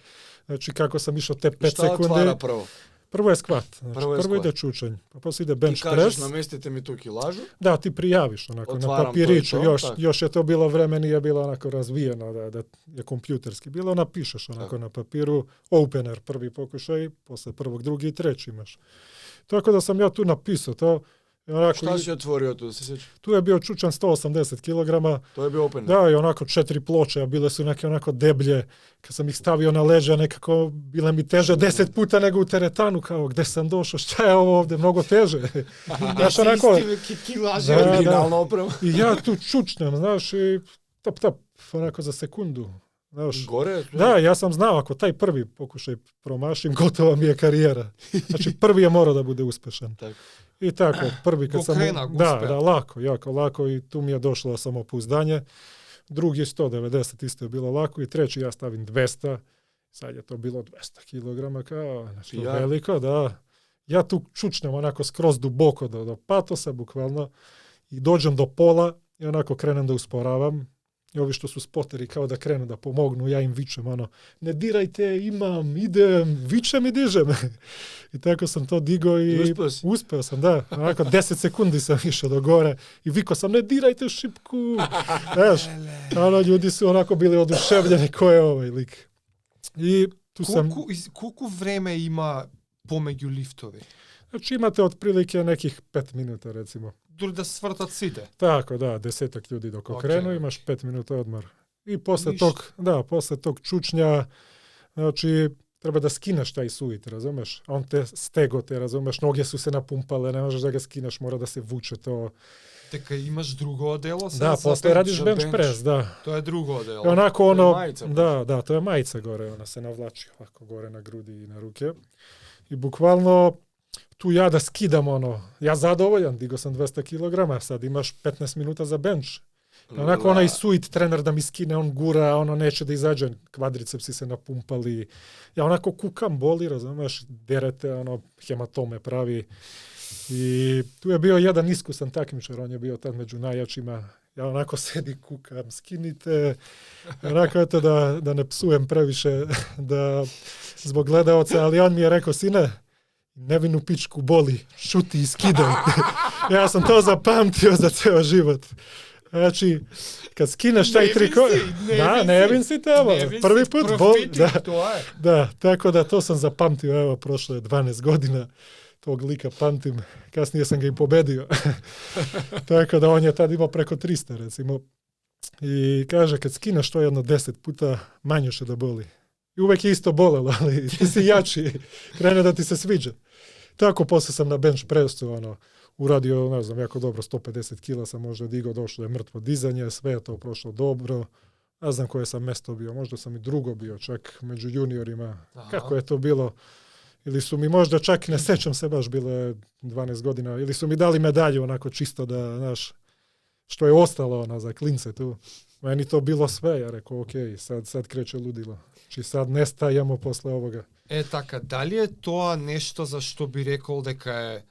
znači, kako sam išao te 5 sekunde. Šta otvara prvo? Prvo je skvat. Znači, prvo ide čučanj, pa poslije ide bench press. Ti kažeš, namestite mi tu kilažu? Da, ti prijaviš, na papiriću. Još je to bilo vreme, nije bilo razvijeno, da je kompjuterski. Bilo napišeš na papiru, opener, prvi pokušaj, posle prvog, drugi i treći imaš. Tako da sam ja tu napisao to. Šta si otvorio tu, se sjećaš? Tu je bio čučan 180 kg. To je bio opener. Da, i 4 ploče, a bile su neke deblje. Kad sam ih stavio na leđa, nekako bile mi teže 10 puta nego u teretanu, kao gde sam došao, šta je ovo ovde, mnogo teže. Originalno oprema. I ja tu čučnem, znaš, i tap, za sekundu. Znaš, gore? Da, ja sam znao, ako taj prvi pokušaj promašim, gotova mi je karijera. Znači, prvi je morao da bude uspešan. Tako. I tako, prvi kad sam... Da, lako, jako lako i tu mi je došlo samopouzdanje. Drugi 190 isto je bilo lako i treći ja stavim 200. Sad je to bilo 200 kilograma kao nešto veliko, da. Ja tu čučnem skroz duboko do patosa, bukvalno, i dođem do pola i krenem da usporavam. i ovi što su spoteri kao da krenu da pomognu, ja im vičem, ne dirajte, imam, idem, vičem i dižem. I tako sam to digao i uspeo sam, da. Onako 10 sekundi sam išao do gore i vikao sam, ne dirajte šipku. Znaš, ljudi su onako bili oduševljeni ko je ovaj lik. I tu sam... Koliko vreme ima pomeđu liftovi? Znači imate otprilike nekih 5 minuta, recimo. Da svrtat site? Tako, da, 10 ljudi dok okrenu, imaš 5 minuta odmor. I posle tog čučnja, znači, treba da skineš taj suit, razumeš? On te stego, razumeš? Noge su se napumpale, ne možeš da ga skineš, mora da se vuče to. Teka imaš drugo odelo? Da, posle radiš bench press, da. To je drugo odelo. I onako to je majica gore, ona se navlači ovako gore na grudi i na ruke. I bukvalno tu ja da skidam ja zadovoljan, digo sam 200 kg, sad imaš 15 minuta za bench. Onako onaj suit trener da mi skine, on gura, neće da izađe, kvadricepsi se napumpali. Ja onako kukam, boli, razumeš, derete, hematome pravi. I tu je bio jedan iskusan takmičar, on je bio tad među najjačima. Ja onako sedi, kukam, skinite. Onako eto da ne psujem previše zbog gledaoca, ali on mi je rekao, sine, nevinu pičku boli, šuti i skidaj. Ja sam to zapamtio za ceo život. Znači, kad skineš taj triko... Nevin si tamo. Prvi put boli. Da, tako da to sam zapamtio. Evo, prošlo je 12 godina. Tog lika pamtim. Kasnije sam ga i pobedio. Tako da on je tad imao preko 300, recimo. I kaže, kad skineš to 10 puta, manje će da boli. I uvek je isto bolelo, ali ti si jači. Krene da ti se sviđa. Tako posle sam na bench pressu, uradio, ne znam, jako dobro, 150 kila sam možda digao, došlo je mrtvo dizanje, sve je to prošlo dobro. Ne znam koje sam mesto bio, možda sam i drugo bio, čak među juniorima. Aha. Kako je to bilo? Ili su mi možda čak, ne sećam se baš, bilo je 12 godina, ili su mi dali medalju onako čisto da, znaš, što je ostalo za klince tu. Meni to bilo sve, ja rekao, ok, sad kreće ludilo. Či sad nestajemo posle ovoga. Така, дали е тоа нешто за што би рекол дека е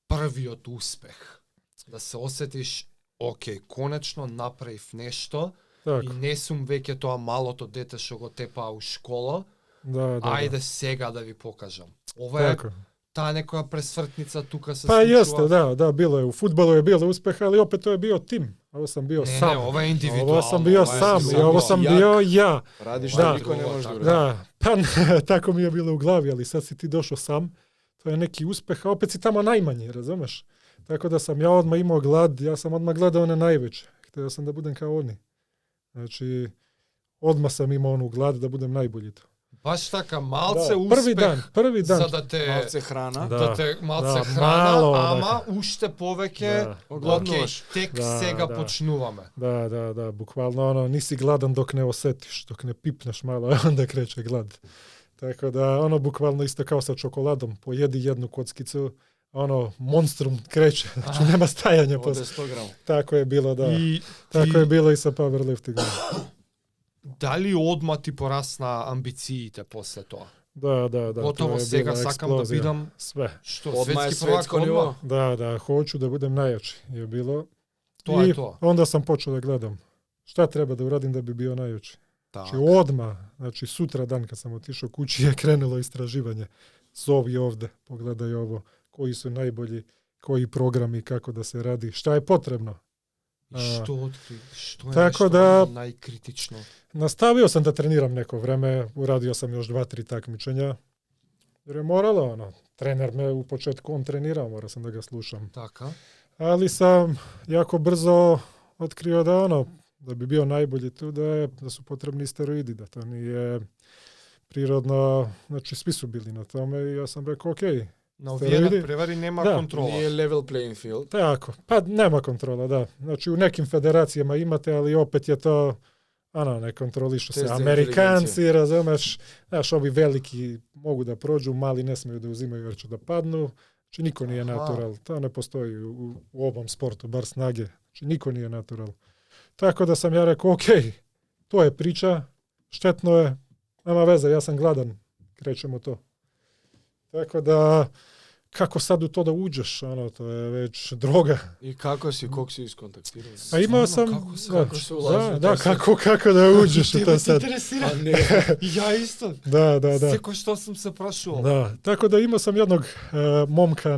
првиот успех? Да се осетиш, окей, конечно направив нешто и не сум веќе тоа малото дете што го тепаа у школа, ајде сега да ви покажам. Ова е таа некоја пресвртница тука се случува. Па јесте, да, било е. У фудбалу je bilo успех, ali opet to je bio tim. Ovo sam bio sam. Ne, ovo je individualno. Ovo sam bio sam i ovo sam bio ja. Radiš da niko ne može da. Da, pa tako mi je bilo u glavi, ali sad si ti došao sam. To je neki uspeh, a opet si tamo najmanji, razumeš? Tako da sam ja odmah imao glad, ja sam odmah gledao one najveće. Htio sam da budem kao oni. Znači, odmah sam imao onu glad da budem najbolji to. Baš така, малце успех, први дан. За да те малце храна, мало, ама уште повеќе гладнуваш. Тек сега почнуваме. Да, буквално nisi gladan dok ne osetiš, dok ne pipneš malo, onda kreće glad. Tako da bukvalno isto kao sa čokoladom, pojedi jednu kockicu, monstrum kreće, znači nema stajanja posle. 100 grama. Tako je bilo, da. Tako je bilo i sa powerliftingom. Дали одма ти порасна амбициите после тоа? Да. Готово сега сакам да бидам све. Што светски prvak одма? Да, hoću da budem najjači je bilo. Тоа е тоа. Onda sam počeo da gledam šta treba da uradim da bi bio najjači. Znači odmah, znači sutra dan kad sam otišao kući je krenulo istraživanje. Zovi ovde, pogledaj ovo, koji su najbolji, koji programi, kako da se radi, šta je potrebno. Što otkri? Što je tako najkritično? Nastavio sam da treniram neko vreme, uradio sam još 2-3 takmičenja, jer je moralo, trener me u početku on trenirao, morao sam da ga slušam. Така. Ali sam jako brzo otkrio da bi bio najbolji tu, da su potrebni steroidi, da to nije prirodno, znači svi su bili na tome i ja sam rekao, okej. Na ovije prevari nema kontrola. Nije level playing field. Tako, pa nema kontrola, da. Znači u nekim federacijama imate, ali opet je to, ne kontrolišu se. Amerikanci, razumeš, znaš, ovi veliki mogu da prođu, mali ne smiju da uzimaju jer će da padnu. Znači niko nije natural. To ne postoji u ovom sportu, bar snage. Znači niko nije natural. Tako da sam ja rekao, okej, to je priča, štetno je, nema veze, ja sam gladan, krećemo to. Tako da kako sad u to da uđeš, to je već droga. I kako si iskontaktirao? A imao sam... Kako se ulazi? Kako da uđeš u to sad. Ja isto. Da. Seko što sam se prašao. Da, tako da imao sam jednog momka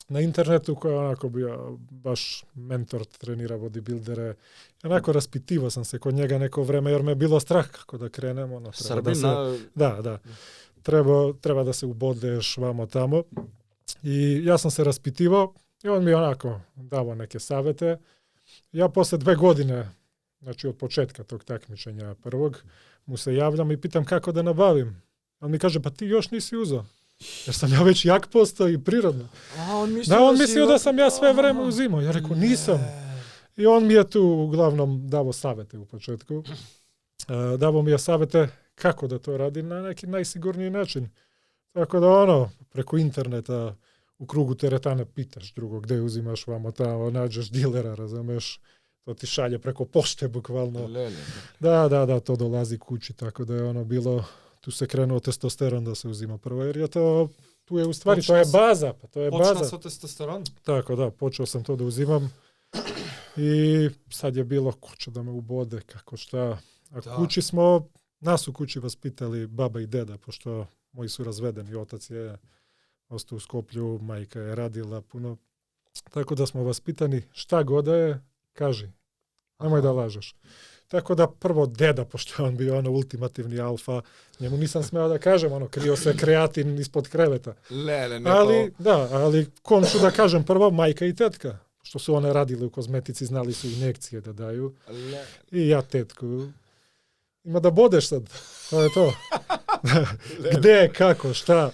na internetu koji je onako bio baš mentor, trenira bodybuildere. Onako raspitivao sam se kod njega neko vreme jer me je bilo strah kako da krenemo. Da. Treba da se ubodeš vamo tamo. I ja sam se raspitivao i on mi je onako davo neke savete. Ja posle 2 godine, znači od početka tog takmičenja prvog, mu se javljam i pitam kako da nabavim. On mi kaže, pa ti još nisi uzeo. Jer sam ja već jak postao i prirodno. On mislio da sam ja sve vreme uzimao. Ja rekao, nisam. I on mi je tu uglavnom davo savete u početku. Davo mi je savete kako da to radi na neki najsigurniji način. Tako da preko interneta u krugu teretana pitaš drugog gde uzimaš vamo tamo, nađeš dilera, razumeš, to ti šalje preko pošte bukvalno. Da, to dolazi kući, tako da je bilo, tu se krenuo testosteron da se uzima prvo, jer je to, tu je u stvari, to je baza. Počeo sa testosteron? Tako da, počeo sam to da uzimam i sad je bilo ko će da me ubode, kako šta. A kući smo, nas u kući vaspitali baba i deda, pošto moji su razvedeni, otac je ostao u Skoplju, majka je radila puno. Tako da smo vaspitani, šta god je, kaži. Nemoj da lažeš. Tako da prvo deda, pošto je on bio ultimativni alfa, njemu nisam smeo da kažem, krio se kreatin ispod kreveta. Ali kom ću da kažem prvo, majka i tetka. Što su one radile u kozmetici, znali su injekcije da daju. I ja tetku. Ima da bodeš sad. To je to. Gde, kako, šta.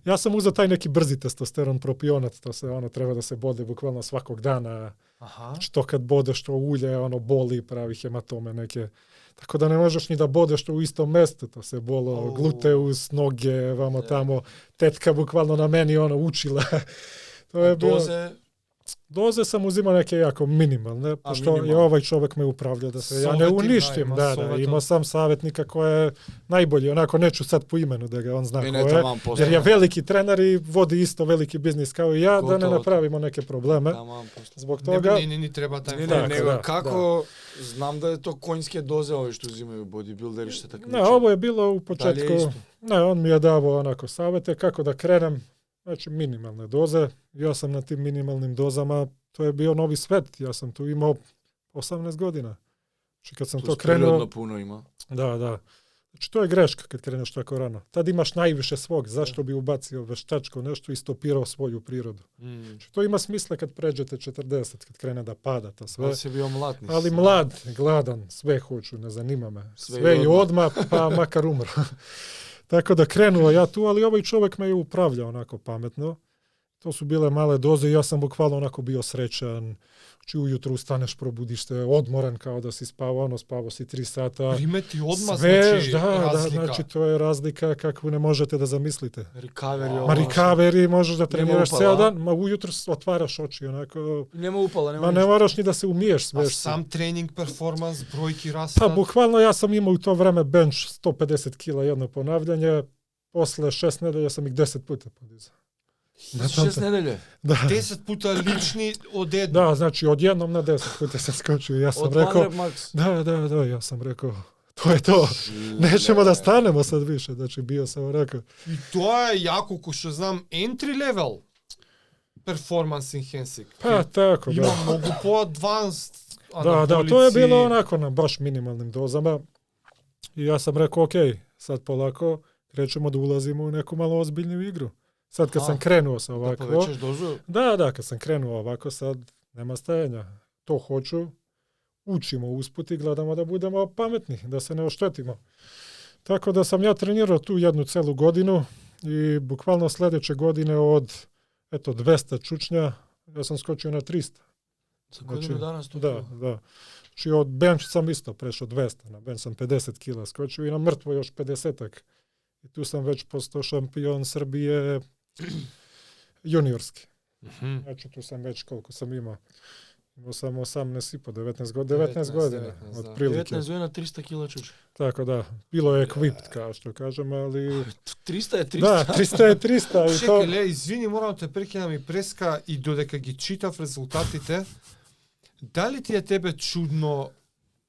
Ja sam uzeo taj neki brzi testosteron propionac, to se treba da se bode bukvalno svakog dana. Znači to kad bodeš to ulje, boli, pravi hematome neke. Tako da ne možeš ni da bodeš to u istom mestu, to se bolo, gluteus, noge, vamo tamo. Tetka bukvalno na meni učila. To je doze sam uzimao neke jako minimalne, pošto je ovaj čovjek me upravljao da se ja ne uništim. Imao sam savjetnika koji je najbolji, neću sad po imenu da ga on zna ko je, jer je veliki trener i vodi isto veliki biznis kao i ja, da ne napravimo neke probleme. Zbog toga... Ne treba taj kako... Znam da je to konjske doze ove što uzimaju bodybuilderi što tako ne, ovo je bilo u početku... Ne, on mi je davao savjete kako da krenem. Znači minimalne doze. Ja sam na tim minimalnim dozama, to je bio novi svet. Ja sam tu imao 18 godina. Znači kad sam to krenuo... Prirodno puno ima. Da. Znači to je greška kad kreneš tako rano. Tad imaš najviše svog. Zašto bi ubacio veštačko nešto i stopirao svoju prirodu? Znači to ima smisla kad pređete 40, kad krene da pada to sve. Ali si bio mlad. Ali mlad, gladan, sve hoću, ne zanima me. Sve i odmah, pa makar umro. Tako da krenuo ja tu, ali ovaj čovjek me je upravljao onako pametno. To su bile male doze i ja sam bukvalno bio srećan. Znači ujutru ustaneš, probudiš te, odmoran kao da si spavao, spavao si 3 sata. Primeti odmah, svež, znači to je razlika kakvu ne možete da zamislite. Recovery možeš da treniraš ceo dan, ujutru otvaraš oči onako. Nema upala, ne moraš ni da se umiješ sve. A sam trening, performans, brojki rasta? Pa bukvalno ja sam imao u to vreme bench 150 kila jedno ponavljanje, posle 6 nedelja sam ih 10 puta podizao. 6 nedelje? Da. 10 puta lični odjednom? Da, znači odjednom na 10 puta sam skočio. Ja sam rekao, da, ja sam rekao, to je to. Nećemo da stanemo sad više. Znači bio sam rekao. I to je jako, ko što znam, entry level performance enhancing. Pa tako, da. Ima mnogo po advanced Da, to je bilo onako na baš minimalnim dozama. I ja sam rekao, ok, sad polako krećemo da ulazimo u neku malo ozbiljniju igru. Sad kad sam krenuo sa ovako... Da povećaš dozu? Da, kad sam krenuo ovako, sad nema stajanja. To hoću, učimo usput i gledamo da budemo pametni, da se ne oštetimo. Tako da sam ja trenirao tu jednu celu godinu i bukvalno sljedeće godine od 200 čučnja, ja sam skočio na 300. Za godinu danas to? Da. Znači od bench sam isto prešao 200, na bench sam 50 kila skočio i na mrtvo još 50-ak. I tu sam već postao šampion Srbije juniorski. Znači tu sam već koliko sam imao. Imao sam 18,5, 19 godina. 19 godina, 19, da. otprilike. 19 godina, 300 kila čuče. Tako da, bilo je equipped, kao što kažem, ali... 300 je 300. Da, 300 je 300 i to... Чекај, ле, извини, морам да те прекинам и преска и додека ги читав резултатите, дали ти е тебе чудно,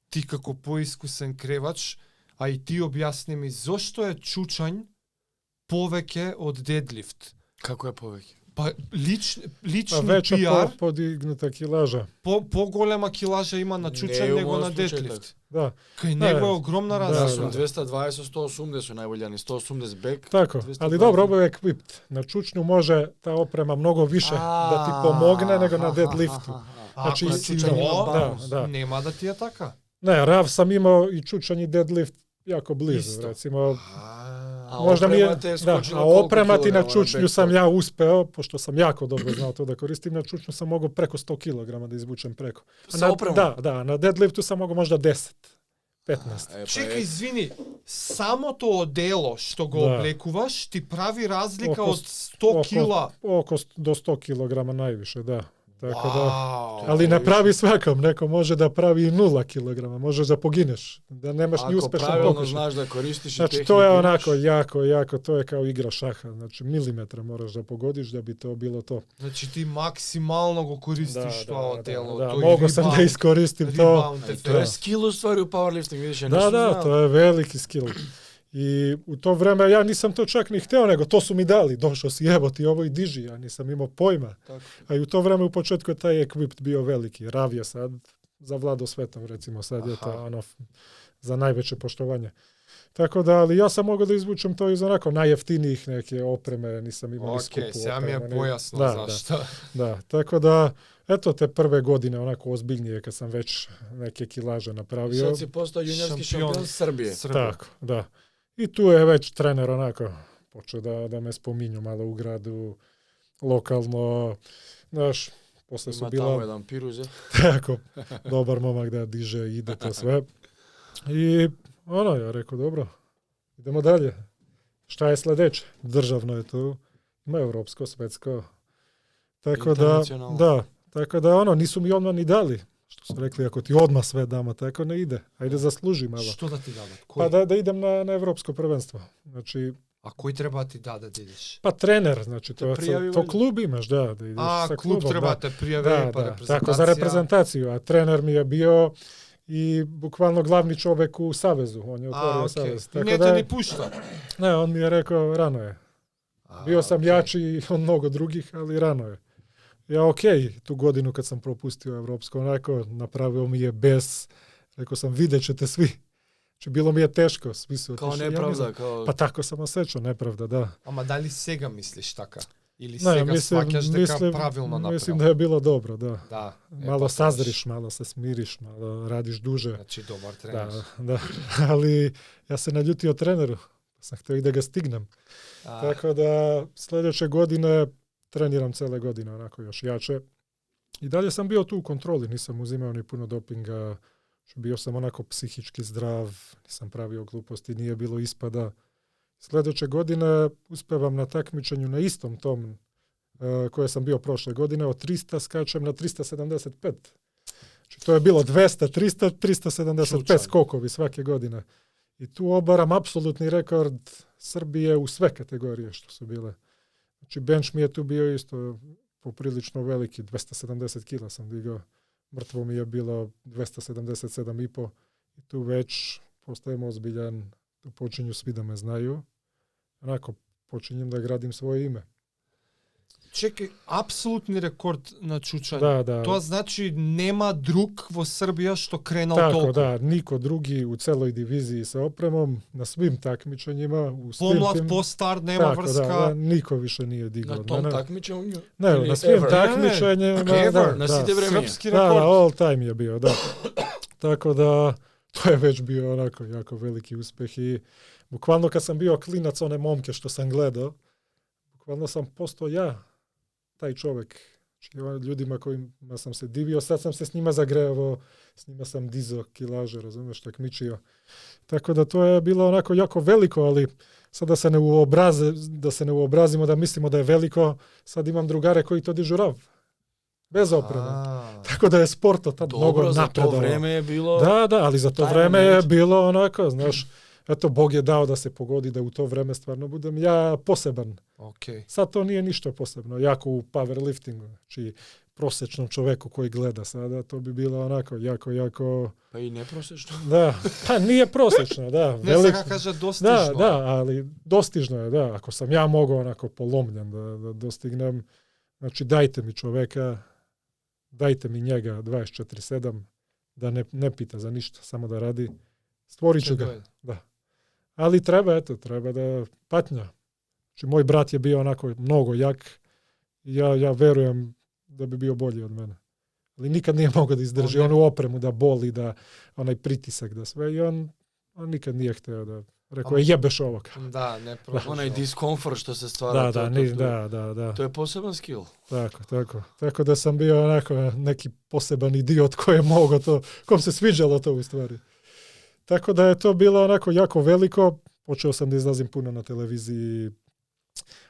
ти како поискусен кревач, а и ти објасни ми, зошто е чучањ повеќе од дедлифт? Како е повеќе? Па лични Вече пиар, подигната килажа. поголема килажа има на чучањ Не е него мојот на случај дедлифт. Da, Кај него е огромна Да, Јас сум разлика. 220, 180 најбољани, 180 бек. tako. 220. Ali dobro, ovo je equipped. Na čučnju može ta oprema mnogo više da ti pomogne nego na deadliftu. Znači, Ако си да, ро, да. нема да ти е така. Ne, RAV sam imao i čučanj i deadlift jako blizu, Isto. recimo. А Možda mi je, опремата е da, скочила a колку oprema ti na килограма čučnju бек sam прес? ja uspeo, pošto sam jako dobro znao to da koristim, na čučnju sam mogao preko 100 kg da izvučem preko. A Sa opremom? Da, na deadliftu sam mogao možda 10, 15. Е, па Чекај, е, извини, самото одело што го Да. облекуваш ти прави разлика Око- од 100 кила. Oko do 100 kg najviše, da. Tako da, Вау. ali ne pravi svakom, neko može da pravi i 0 kg, možeš da pogineš, da nemaš ni Ако uspešan правилно pokušaj. знаеш да користиш и Znači, техники. to je имаш, onako jako, to je kao igra šaha. Znači, milimetre moraš da pogodiš da bi to bilo to. Значи ти максимално го користиш тоа одело. da. тој Mogu sam da ребаунд- iskoristim to. ребаунд Ај, ефект. Тоа е скил уствари у пауерлифтинг, видиш, ја не Da, сум da, знал. to je veliki skill. I u to vreme ja nisam to čak ni hteo, nego to su mi dali. Došao si, evo ti ovo i diži, ja nisam imao pojma. Tako. A i u to vreme u početku je taj equipped bio veliki. RAV je sad zavladao svetom, recimo, sad je to Aha. ono za najveće poštovanje. Tako da, ali ja sam mogao da izvučem to iz onako najjeftinijih neke opreme, nisam imao ni skupu Океј, сега ми е opreme, ni- појасно Da, зашто. Da, tako da, eto te prve godine onako ozbiljnije kad sam već neke kilaže И napravio. Сад си постao јуниорски Шампион. шампион Србије. Србија. Tako, da. I tu je već trener onako počeo da me spominju malo u gradu, lokalno, znaš, posle su Има bila таму еден пирузе. tako, dobar momak da diže, ide to sve. I ono, ja rekao, dobro, idemo dalje. Šta je sledeće? Državno je tu, ima evropsko, svetsko. Tako da, Internacionalno. da, tako da ono, nisu mi odmah ni dali. Što su rekli, ako ti odmah sve damo, tako ne ide. Ajde zasluži malo. Што да ти дадат? Pa Кој? da idem na evropsko prvenstvo. Znači, А кој треба да ти даде да идеш? pa trener, znači Te to, prijavi to valjda. klub imaš, da ideš А, sa клуб klubom, треба da. да те пријави Da, па da, tako za reprezentaciju, a trener mi je bio i bukvalno glavni čovek u savezu, on je А, otvorio окей. savez. И Tako не da, те ни пушта. ne, on mi je rekao, rano je. Bio sam jači od mnogo drugih, ali rano je. Ja okej, tu godinu kad sam propustio evropsko, onako, napravio mi je bes, rekao sam, vidjet ćete svi. Znači, bilo mi je teško, svi su Као otišli, ja неправда, nisam. као... Pa tako sam osjećao, nepravda, da. Ама дали сега мислиш така? Или Ne, сега mislim, сваќаш дека правилно mislim направил? da je bilo dobro, da. Да. Malo sazriš, malo se smiriš, malo radiš duže. Значи добар тренер. Da. Ali ja se naljutio treneru, pa sam htio i da ga stignem. А, Tako da sljedeće godine treniram cele godine onako još jače. I dalje sam bio tu u kontroli, nisam uzimao ni puno dopinga, bio sam onako psihički zdrav, nisam pravio gluposti, nije bilo ispada. Sljedeće godine uspevam na takmičenju na istom tom koje sam bio prošle godine, od 300 skačem na 375. Znači to je bilo 200, 300, 375 Čučan. skokovi svake godine. I tu obaram apsolutni rekord Srbije u sve kategorije što su bile. Znači bench mi je tu bio isto poprilično veliki, 270 kila sam digao. Mrtvo mi je bilo 277,5 i tu već postajem ozbiljan, tu počinju svi da me znaju. Onako, počinjem da gradim svoje ime. Чекај, апсолутни рекорд на чучање. Da, da. Тоа значи нема друг во Србија што кренал Tako толку. da, niko drugi u celoj diviziji sa opremom, na svim takmičenjima, u svim Помлад, tim... постар, нема Tako врска. da, niko više nije digao На od том mene. такмичењу? Ne, Или na svim ever? takmičenjima, ever, da, На da. сите времења. Српски Da, рекорд. all time je bio, da. Tako da, to je već bio onako jako veliki uspeh i bukvalno kad sam bio klinac one momke što sam gledao, bukvalno sam postao ja, taj čovjek. Znači, ljudima kojima sam se divio, sad sam se s njima zagrevao, s njima sam dizao kilaže, razumiješ, takmičio. Tako da to je bilo onako jako veliko, ali sad da se ne uobrazimo, da mislimo da je veliko, sad imam drugare koji to dižu RAV. Bez opreme. A, Tako da je sport tad mnogo Dobro, za to napredovao. vreme je bilo... Da, ali za to taj vreme je moment. bilo onako, znaš, eto, Bog je dao da se pogodi da u to vreme stvarno budem ja poseban. okej. Sad to nije ništa posebno, jako u powerliftingu, znači prosječnom čoveku koji gleda sada, to bi bilo onako jako, Pa i neprosečno. da, pa nije prosječno, da, Ne sad kako kaže dostižno. da, ali dostižno je, da, ako sam ja mogao onako polomljen da dostignem, znači dajte mi čoveka, dajte mi njega 24/7, da ne pita za ništa, samo da radi, stvorit ću ga, da. Ali treba da patnja. Znači, moj brat je bio onako mnogo jak i ja verujem da bi bio bolji od mene. Ali nikad nije mogao da izdrži onu opremu, da boli, da onaj pritisak, da sve. I on nikad nije htio da... Rekao je, jebeš ovoga. Da, ne prošlo. Onaj diskomfort što se stvara. Da. To je poseban skill. Tako da sam bio onako neki poseban idiot koji je mogao to, kom se sviđalo to u stvari. Tako da je to bilo onako jako veliko. Počeo sam da izlazim puno na televiziji.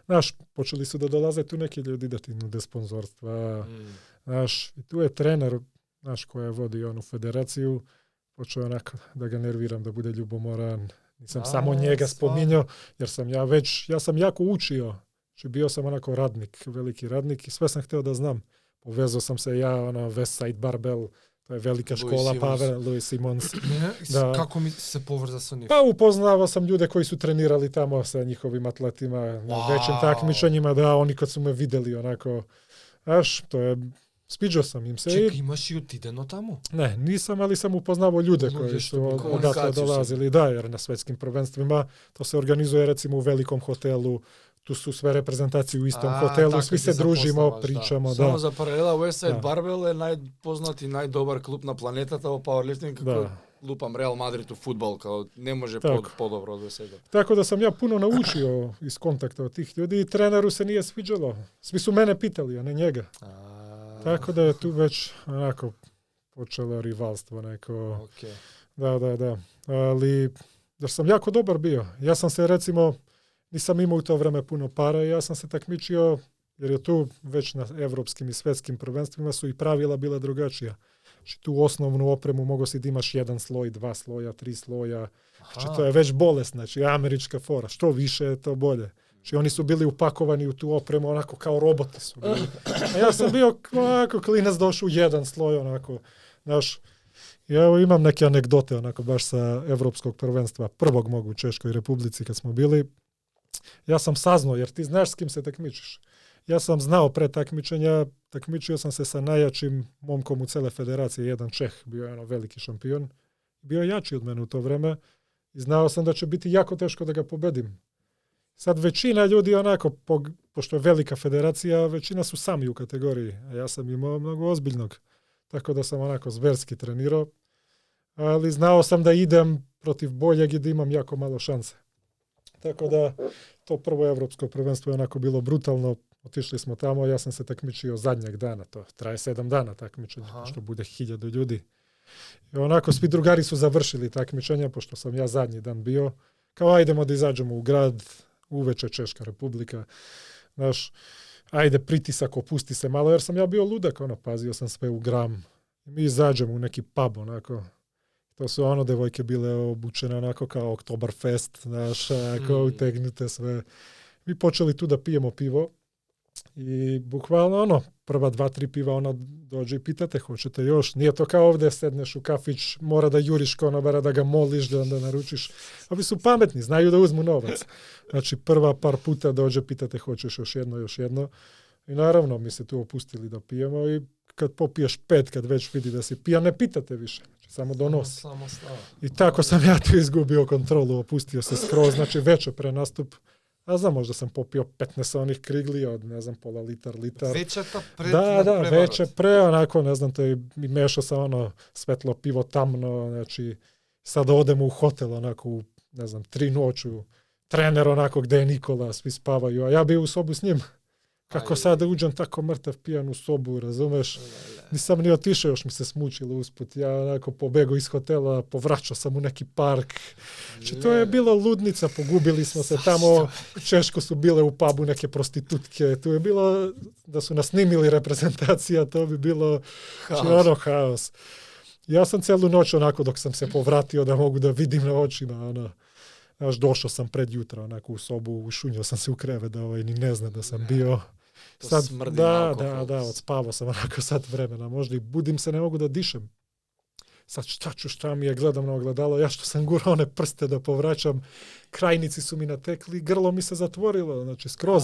Znaš, počeli su da dolaze tu neki ljudi da ti nude sponzorstva. Znaš, i tu je trener, znaš, koja vodi onu federaciju, počeo onako da ga nerviram, da bude ljubomoran. Nisam samo njega spominjao, jer sam ja sam jako učio. Znači, bio sam onako radnik, veliki radnik i sve sam htio da znam. Povezao sam se Westside Barbell, to je velika škola Louis Simons. Da. Kako mi se povrza sa njim? Pa upoznavao sam ljude koji su trenirali tamo sa njihovim atletima na većim takmičenjima, da oni kad su me vidjeli onako, znaš, to je, sviđao sam im se. Čekaj, imaš i otideno tamo? Ne, nisam, ali sam upoznavao ljude koji su odatle dolazili. Da, jer na svetskim prvenstvima to se organizuje recimo u velikom hotelu, tu su sve reprezentacije u istom hotelu, svi se družimo, pričamo. Samo za paralela, Westside Barbell je najpoznati, najdobar klub na planetata u powerlifting, kako lupam Real Madrid u futbol, kao ne može podobro od Westside. Tako da sam ja puno naučio iz kontakta od tih ljudi i treneru se nije sviđalo. Svi su mene pitali, a ne njega. Tako da je tu već onako počelo rivalstvo neko. Okay. Da. Ali da sam jako dobar bio. Ja sam se recimo, nisam imao u to vreme puno para i ja sam se takmičio, jer je tu već na evropskim i svetskim prvenstvima su i pravila bila drugačija. Znači tu osnovnu opremu mogo si da imaš 1 sloj, 2 sloja, 3 sloja. Znači to je već bolest, znači američka fora. Što više to bolje. Znači oni su bili upakovani u tu opremu onako kao roboti su bili. A ja sam bio onako klinac došao u 1 sloj onako. Znaš, ja imam neke anegdote onako baš sa evropskog prvenstva. Prvog mog u Češkoj Republici kad smo bili. Ja sam saznao, jer ti znaš s kim se takmičiš. Ja sam znao pre takmičenja, takmičio sam se sa najjačim momkom u cele federacije, jedan Čeh, bio je veliki šampion. Bio je jači od mene u to vreme i znao sam da će biti jako teško da ga pobedim. Sad većina ljudi onako, pošto je velika federacija, većina su sami u kategoriji, a ja sam imao mnogo ozbiljnog. Tako da sam onako zverski trenirao, ali znao sam da idem protiv boljeg i da imam jako malo šanse. Tako da to prvo evropsko prvenstvo je onako bilo brutalno. Otišli smo tamo, ja sam se takmičio zadnjeg dana, to traje 7 dana takmičenja, što bude 1000 ljudi. I onako svi drugari su završili takmičenja, pošto sam ja zadnji dan bio. Kao ajdemo da izađemo u grad, uveče Češka Republika. Znaš, ajde pritisak, opusti se malo, jer sam ja bio ludak, pazio sam sve u gram. I mi izađemo u neki pub, onako. To su devojke bile obučene onako kao Oktoberfest, znaš, kao utegnute sve. Mi počeli tu da pijemo pivo i bukvalno prva 2-3 piva dođe i pitate hoćete još. Nije to kao ovdje sedneš u kafić, mora da juriš konobara, da ga moliš, da onda naručiš. Ovi su pametni, znaju da uzmu novac. Znači prva par puta dođe, pitate hoćeš još jedno. I naravno mi se tu opustili da pijemo i kad popiješ 5, kad već vidi da si pijan, ne pitate više. Samo donosi. I tako sam ja tu izgubio kontrolu, opustio se skroz, znači veće pre nastup. A znam, možda sam popio 15 onih kriglija od, ne znam, pola litar. Većata pre veće pre, onako, ne znam, to je mešao sam svetlo pivo tamno, znači, sad odemo u hotel, onako, u, ne znam, 3 noću, trener onako gde je Nikola, svi spavaju, a ja bio u sobu s njim. Kako sad da uđem tako mrtav pijan u sobu, razumeš? Nisam ni otišao, još mi se smučilo usput. Ja onako pobegao iz hotela, povraćao sam u neki park. Znači, to je bilo ludnica, pogubili smo se tamo. U Češko su bile u pubu neke prostitutke. Tu je bilo, da su nas snimili reprezentacija, to bi bilo haos. Ja sam celu noć onako dok sam se povratio da mogu da vidim na očima, Znaš, došao sam pred jutra onako u sobu, ušunio sam se u krevet da ni ne zna da sam bio. To smrdi da, odspavao sam onako sat vremena, možda i budim se, ne mogu da dišem. Sad šta mi je, gledam na ogledalo, ja što sam gurao one prste da povraćam, krajnici su mi natekli, grlo mi se zatvorilo, znači skroz.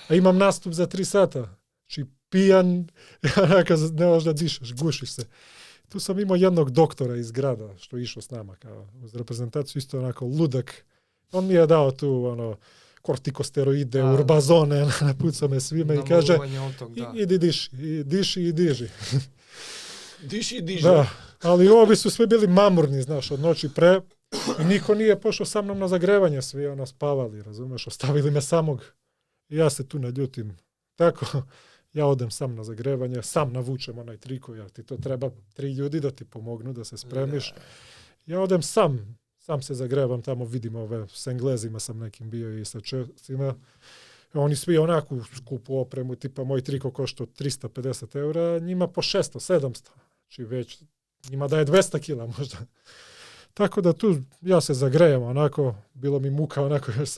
A imam nastup za 3 sata. Znači pijan, onako ne možeš da dišeš, gušiš se. Tu sam imao jednog doktora iz grada što je išao s nama kao uz reprezentaciju, isto onako ludak. On mi je dao tu kortikosteroide, urbazone, napucao me svime i kaže idi diši, i diži. Diši i diži. Da, ali ovi su svi bili mamurni, znaš, od noći pre i niko nije pošao sa mnom na zagrevanje, svi spavali, razumeš, ostavili me samog. I ja se tu naljutim. Tako, ja odem sam na zagrevanje, sam navučem onaj triko, jer ti to treba 3 ljudi da ti pomognu da se spremiš. Ja odem sam se zagrevam, tamo vidim s Englezima sam nekim bio i sa Česima. Oni svi onako skupu opremu, tipa moj triko košta 350 eura, njima po 600, 700. Znači već njima daje 200 kila možda. Tako da tu ja se zagrejem onako, bilo mi muka onako, jer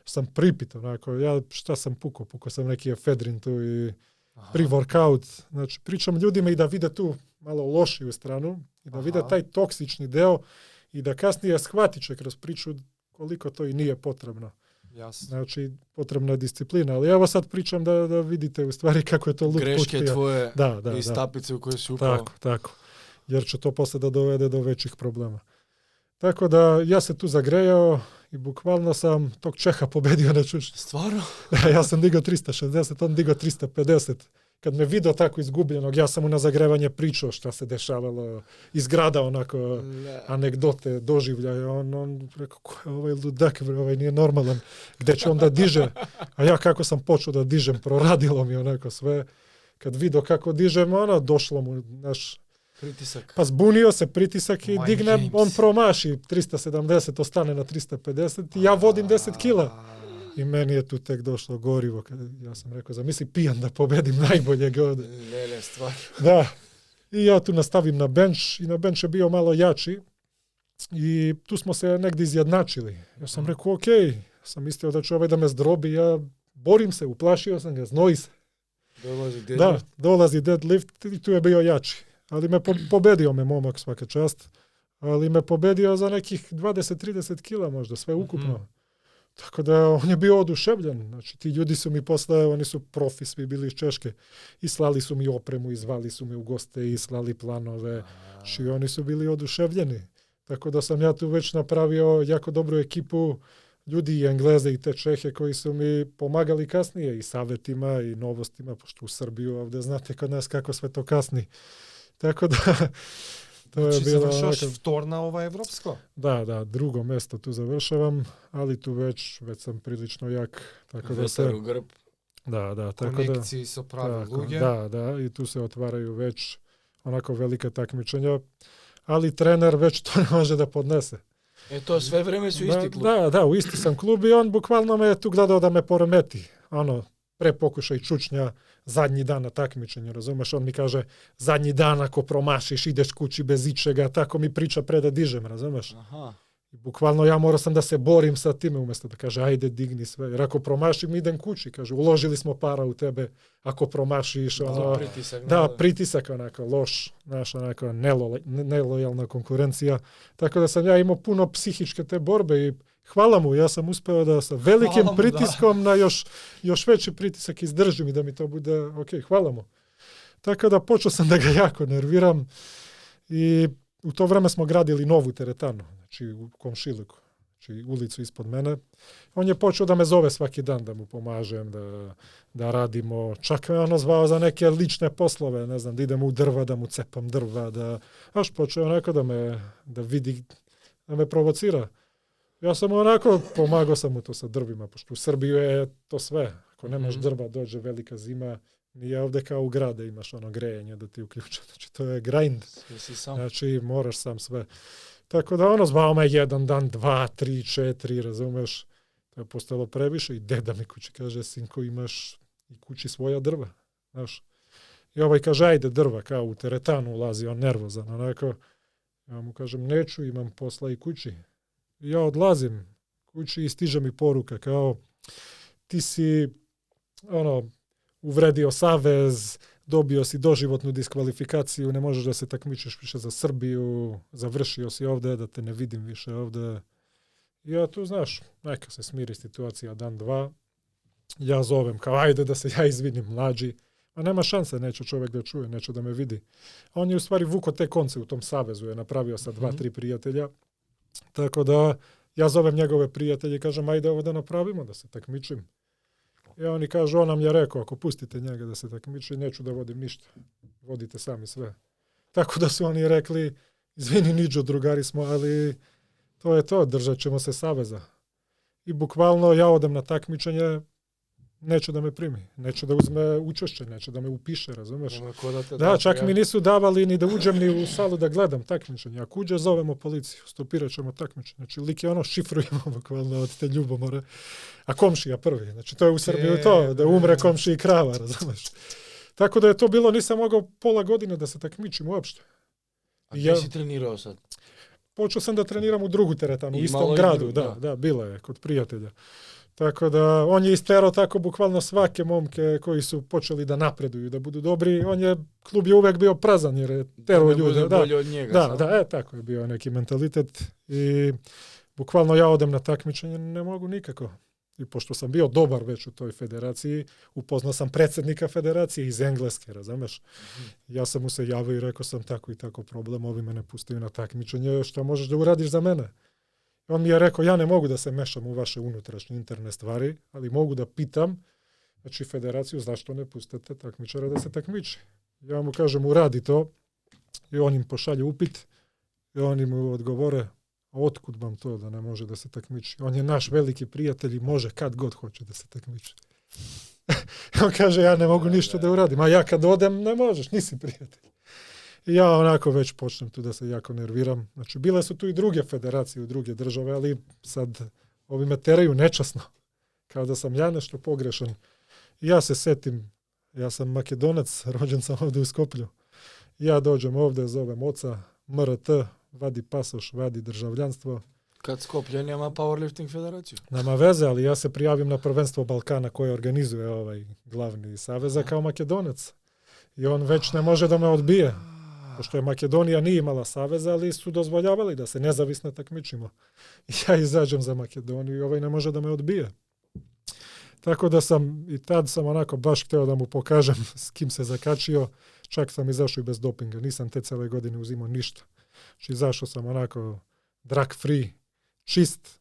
sam pripit onako. Ja šta sam pukao sam neki efedrin tu i pre-workout. Znači pričam ljudima i da vide tu malo lošiju stranu i da vide taj toksični deo i da kasnije shvatit će kroz priču koliko to i nije potrebno. Jasno. Znači, potrebna je disciplina. Ali evo sad pričam da vidite u stvari kako je to lud put. Greške tvoje i stapice u koje si upao. Tako. Jer će to posle da dovede do većih problema. Tako da ja se tu zagrejao i bukvalno sam tog Čeha pobedio na čučnju. Stvarno? Ja sam digao 360, on digao 350. Kad me video tako izgubljenog, ja sam mu na zagrevanje pričao šta se dešavalo iz grada, onako anegdote, doživljaje. On rekao, ko je ovaj ludak, ovaj nije normalan, gde će on da diže? A ja kako sam počeo da dižem, proradilo mi onako sve. Kad vidio kako dižem, došlo mu naš pritisak. Pa zbunio se pritisak i digne, on promaši 370, ostane na 350 i ja vodim 10 kila. I meni je tu tek došlo gorivo. Ja sam rekao, zamisli pijan da pobedim najboljeg ovdje. Ne, stvar. Da. I ja tu nastavim na bench i na bench je bio malo jači i tu smo se negdje izjednačili. Ja sam rekao, ok, sam mislio da će ovaj da me zdrobi, ja borim se, uplašio sam ga, znoji se. Dolazi deadlift i tu je bio jači. Ali pobedio me momak, svaka čast, ali me pobedio za nekih 20-30 kila možda, sve ukupno. Tako da on je bio oduševljen. Znači, ti ljudi su mi posle, oni su profi, svi bili iz Češke. I slali su mi opremu, i zvali su me u goste, i slali planove. Znači, oni su bili oduševljeni. Tako da sam ja tu već napravio jako dobru ekipu ljudi i Engleze i te Čehe koji su mi pomagali kasnije i savjetima i novostima, pošto u Srbiju ovdje znate kod nas kako sve to kasni. Tako da... Znači završavaš vtor na evropsko? Da, drugo mjesto tu završavam, ali tu već sam prilično jak. Tako da se... grb. Da, tako konekciji su pravi luge. Da, i tu se otvaraju već onako velike takmičenja, ali trener već to ne može da podnese. To sve vreme su isti klub. Da, u isti sam klub i on bukvalno me je tu gledao da me poremeti. Pre pokušaj čučnja, zadnji dan na takmičenju, razumeš? On mi kaže, zadnji dan ako promašiš, ideš kući bez ičega, tako mi priča pre da dižem, razumeš? Aha. I bukvalno ja morao sam da se borim sa time, umjesto da kaže, ajde, digni sve. Jer ako promašim, idem kući, kaže, uložili smo para u tebe, ako promašiš, pritisak, onako, loš, naša, onako, nelojalna konkurencija. Tako da sam ja imao puno psihičke te borbe i hvala mu, ja sam uspeo da sa velikim pritiskom na još veći pritisak izdržim i da mi to bude ok, hvala mu. Tako da počeo sam da ga jako nerviram i u to vreme smo gradili novu teretanu, znači u komšiluku, znači ulicu ispod mene. On je počeo da me zove svaki dan da mu pomažem, da radimo, čak me zvao za neke lične poslove, ne znam, da idemo u drva, da mu cepam drva, až počeo onako da vidi, da me provocira. Ja sam onako, pomagao sam mu to sa drvima, pošto u Srbiji je to sve. Ako nemaš drva, dođe velika zima, nije ovdje kao u grade imaš ono grejenje da ti uključe. Znači, to je grind. Znači, moraš sam sve. Tako da ono zvao me 1 dan, 2, 3, 4, razumeš? To je postalo previše i deda mi kući kaže, sinko, imaš i kući svoja drva. Znaš? I ovaj kaže, ajde drva, kao u teretanu ulazi, on nervozan, onako. Ja mu kažem, neću, imam posla i kući. I ja odlazim kući i stiže mi poruka, kao, ti si, uvredio savez, dobio si doživotnu diskvalifikaciju, ne možeš da se takmičiš više za Srbiju, završio si ovdje, da te ne vidim više ovdje. I ja tu, znaš, neka se smiri situacija dan, 2. Ja zovem, kao, ajde da se ja izvinim, mlađi. A nema šanse, neće čovjek da čuje, neće da me vidi. A on je u stvari vuko te konce u tom savezu, je napravio sa 2-3 prijatelja. Tako da ja zovem njegove prijatelje i kažem, ajde ovo da napravimo, da se takmičim. I oni kažu, on nam je rekao, ako pustite njega da se takmiči, neću da vodim ništa. Vodite sami sve. Tako da su oni rekli, izvini Niđo, drugari smo, ali to je to, držat ćemo se saveza. I bukvalno ja odem na takmičenje, neće da me primi, neće da uzme učešće, neće da me upiše, razumeš? Da, čak mi nisu davali ni da uđem ni u salu da gledam takmičenje. Ako uđe, zovemo policiju, stopirat ćemo takmičenje. Znači, lik je šifrujemo bukvalno od te ljubomore. A komšija prvi, znači to je u Srbiji to, da umre komšiji krava, razumeš? Tako da je to bilo, nisam mogao pola godine da se takmičim uopšte. A gdje si trenirao sad? Počeo sam da treniram u drugu teretanu, u istom gradu, da, bila je, kod prijatelja. Tako da, on je isterao tako bukvalno svake momke koji su počeli da napreduju, da budu dobri. Klub je uvek bio prazan jer je terao ljude. Bolje od njega. Tako je bio neki mentalitet. I bukvalno ja odem na takmičenje, ne mogu nikako. I pošto sam bio dobar već u toj federaciji, upoznao sam predsjednika federacije iz Engleske, razumeš? Ja sam mu se javio i rekao sam tako i tako problem, ovi me ne pustaju na takmičenje, šta možeš da uradiš za mene? On mi je rekao, ja ne mogu da se mešam u vaše unutrašnje interne stvari, ali mogu da pitam, znači federaciju, zašto ne pustate takmičara da se takmiči. Ja mu kažem, uradi to, i on im pošalje upit, i oni mu odgovore, otkud vam to da ne može da se takmiči? On je naš veliki prijatelj i može kad god hoće da se takmiči. On kaže, ja ne mogu ništa da uradim, a ja kad odem, ne možeš, nisi prijatelj. I ja onako već počnem tu da se jako nerviram. Znači, bile su tu i druge federacije u druge države, ali sad ovi me teraju nečasno. Kao da sam ja nešto pogrešan. I ja se setim, ja sam Makedonac, rođen sam ovdje u Skoplju. Ja dođem ovdje, zovem oca, MRT, vadi pasoš, vadi državljanstvo. Kad Skoplje nema powerlifting federaciju? Nema veze, ali ja se prijavim na prvenstvo Balkana koje organizuje ovaj glavni saveza kao Makedonac. I on već ne može da me odbije. Pošto je Makedonija nije imala saveza, ali su dozvoljavali da se nezavisno takmičimo. I ja izađem za Makedoniju i ovaj ne može da me odbije. Tako da i tad sam onako baš htio da mu pokažem s kim se zakačio. Čak sam izašao i bez dopinga. Nisam te cele godine uzimao ništa. Znači izašao sam onako drug free, čist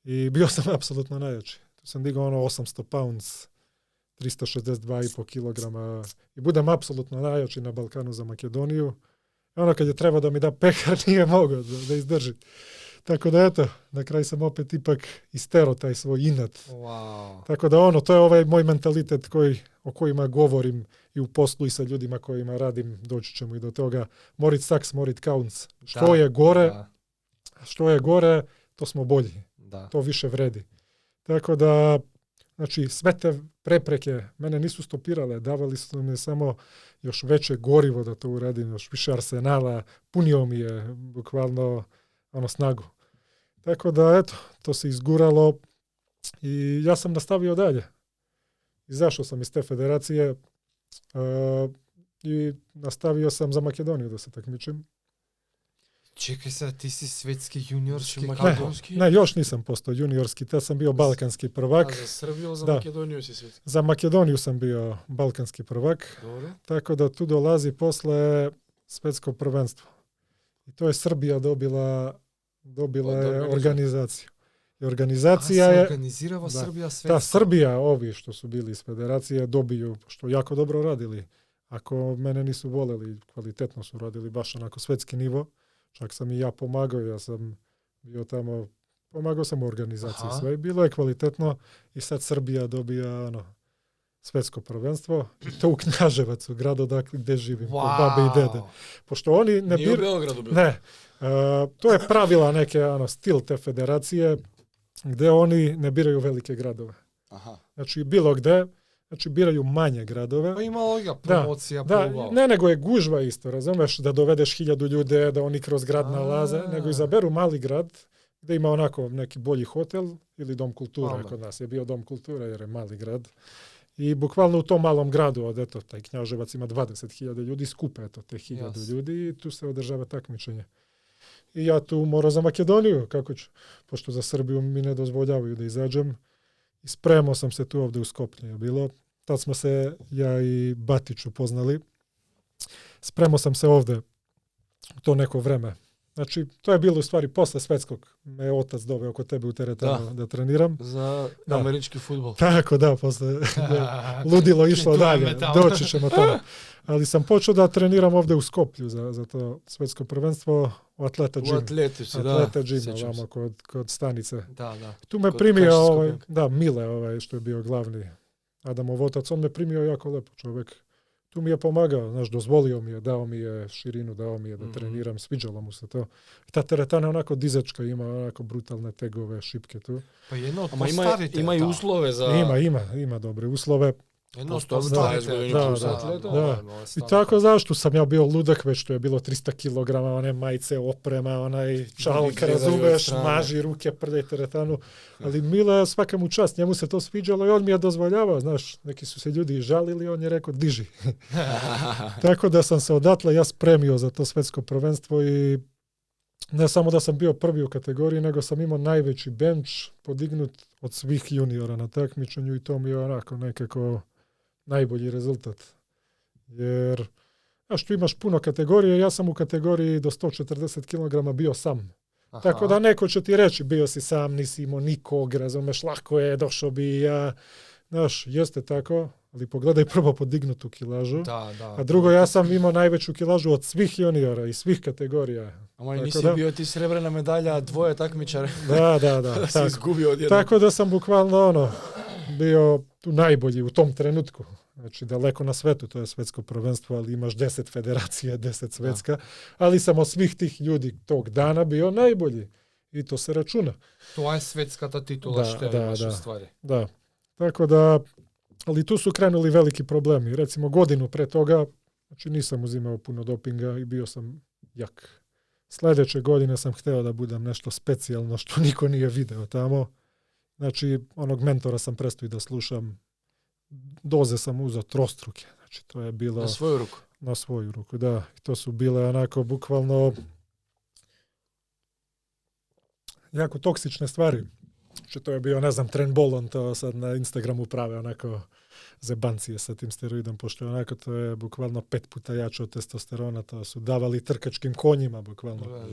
i bio sam apsolutno najjači. Tu sam digao 800 pounds, 362,5 kilograma i budem apsolutno najjači na Balkanu za Makedoniju. I kad je treba da mi da pehar, nije mogao da izdrži. Tako da eto, na kraju sam opet ipak isterao taj svoj inat. Wow. Tako da to je ovaj moj mentalitet o kojima govorim i u poslu i sa ljudima kojima radim, doći ćemo i do toga. More it sucks, more it counts. Što je gore, to smo bolji. Da. To više vredi. Tako da, znači, sve te prepreke mene nisu stopirale, davali su mi samo još veće gorivo da to uradim, još više arsenala, punio mi je bukvalno snagu. Tako da, eto, to se izguralo i ja sam nastavio dalje. Izašao sam iz te federacije i nastavio sam za Makedoniju da se takmičim. Čekaj sad, ti si svetski juniorski makedonski? Ne, još nisam postao juniorski, tad sam bio balkanski prvak. A za Srbiju, za Makedoniju si svetski? Za Makedoniju sam bio balkanski prvak. Dobro. Tako da tu dolazi posle svetsko prvenstvo. I to je Srbija dobila je organizaciju. I organizacija je... organizirava Srbija svetsko? Da, Srbija, ovi što su bili iz federacije, dobiju, što jako dobro radili. Ako mene nisu voleli, kvalitetno su radili, baš onako svetski nivo. Čak sam i ja pomagao, ja sam bio tamo, pomagao sam u organizaciji sve. Bilo je kvalitetno i sad Srbija dobija svetsko prvenstvo, i to u Knjaževacu, grad odakle gdje živim, kod babe i dede. Pošto oni ne Nije u Beogradu bilo. Ne. To je pravila neke, stil te federacije, gdje oni ne biraju velike gradove. Aha. Znači, bilo gdje, biraju manje gradove. Pa ima logika, promocija, ne, nego je gužva isto, razumeš, da dovedeš 1000 ljude, da oni kroz grad nalaze, nego izaberu mali grad, gdje ima onako neki bolji hotel ili dom kulture, kod nas je bio dom kulture jer je mali grad. I bukvalno u tom malom gradu, od taj Knjaževac ima 20.000 ljudi, skupe te 1000 ljudi i tu se održava takmičenje. I ja tu moram za Makedoniju, kako ću, pošto za Srbiju mi ne dozvoljavaju da izađem. I spremao sam se tu ovdje u Skoplju. Bilo. Tad smo se ja i Batić upoznali. Spremao sam se ovdje to neko vreme. Znači, to je bilo u stvari posle svetskog. Me otac doveo kod tebe u teretanu da treniram. Za američki fudbal. Tako, posle ludilo išlo dalje. Doći ćemo tamo. Ali sam počeo da treniram ovdje u Skoplju za to svetsko prvenstvo u Atleta Gym. Atleta Gym, ovamo kod stanice. Da. Tu me primio Mile, što je bio glavni Adamov otac. On me primio jako lepo čovjek. Tu mi je pomagao, dozvolio mi je, dao mi je širinu, dao mi je da treniram, sviđalo mu se to. Ta teretana onako dizečka, ima onako brutalne tegove, šipke tu. Pa jedno od ima i uslove za... Ima dobre uslove. Jedno od postavite. Da. I tako, zašto sam ja bio ludak, već to je bilo 300 kg, one majice, oprema, onaj čalka, razumeš, maži ruke, prdej teretanu. Ali Mile, svaka mu čast, njemu se to sviđalo i on mi je dozvoljavao, neki su se ljudi žalili, on je rekao, diži. Tako da sam se odatle ja spremio za to svetsko prvenstvo i ne samo da sam bio prvi u kategoriji, nego sam imao najveći bench podignut od svih juniora na takmičenju i to mi je onako nekako najbolji rezultat. Jer, tu imaš puno kategorije, ja sam u kategoriji do 140 kg bio sam. Aha. Tako da neko će ti reći, bio si sam, nisi imao nikog, razumeš, lako je, došao bi ja. Jeste tako, ali pogledaj prvo podignutu kilažu. A drugo, ja sam imao najveću kilažu od svih juniora i svih kategorija. Ama nisi bio ti srebrna medalja, dvoje takmičara. Da. Si izgubio odjedno. Tako da sam bukvalno bio tu najbolji u tom trenutku. Znači, daleko na svetu, to je svetsko prvenstvo, ali imaš 10 federacija, 10 svetska, ali sam od svih tih ljudi tog dana bio najbolji. I to se računa. To je svetskata titula što imaš u stvari. Da. Tako da, ali tu su krenuli veliki problemi. Recimo, godinu pre toga, znači nisam uzimao puno dopinga i bio sam jak. Sljedeće godine sam hteo da budem nešto specijalno što niko nije video tamo. Znači, onog mentora sam prestao i da slušam. Doze sam uzeo trostruke. Znači, to je bilo... Na svoju ruku? Na svoju ruku, da. I to su bile onako bukvalno jako toksične stvari. Znači, to je bio, trenbol, on to sad na Instagramu prave onako zebancije sa tim steroidom, pošto onako to je bukvalno 5 puta jače od testosterona, to su davali trkačkim konjima, bukvalno.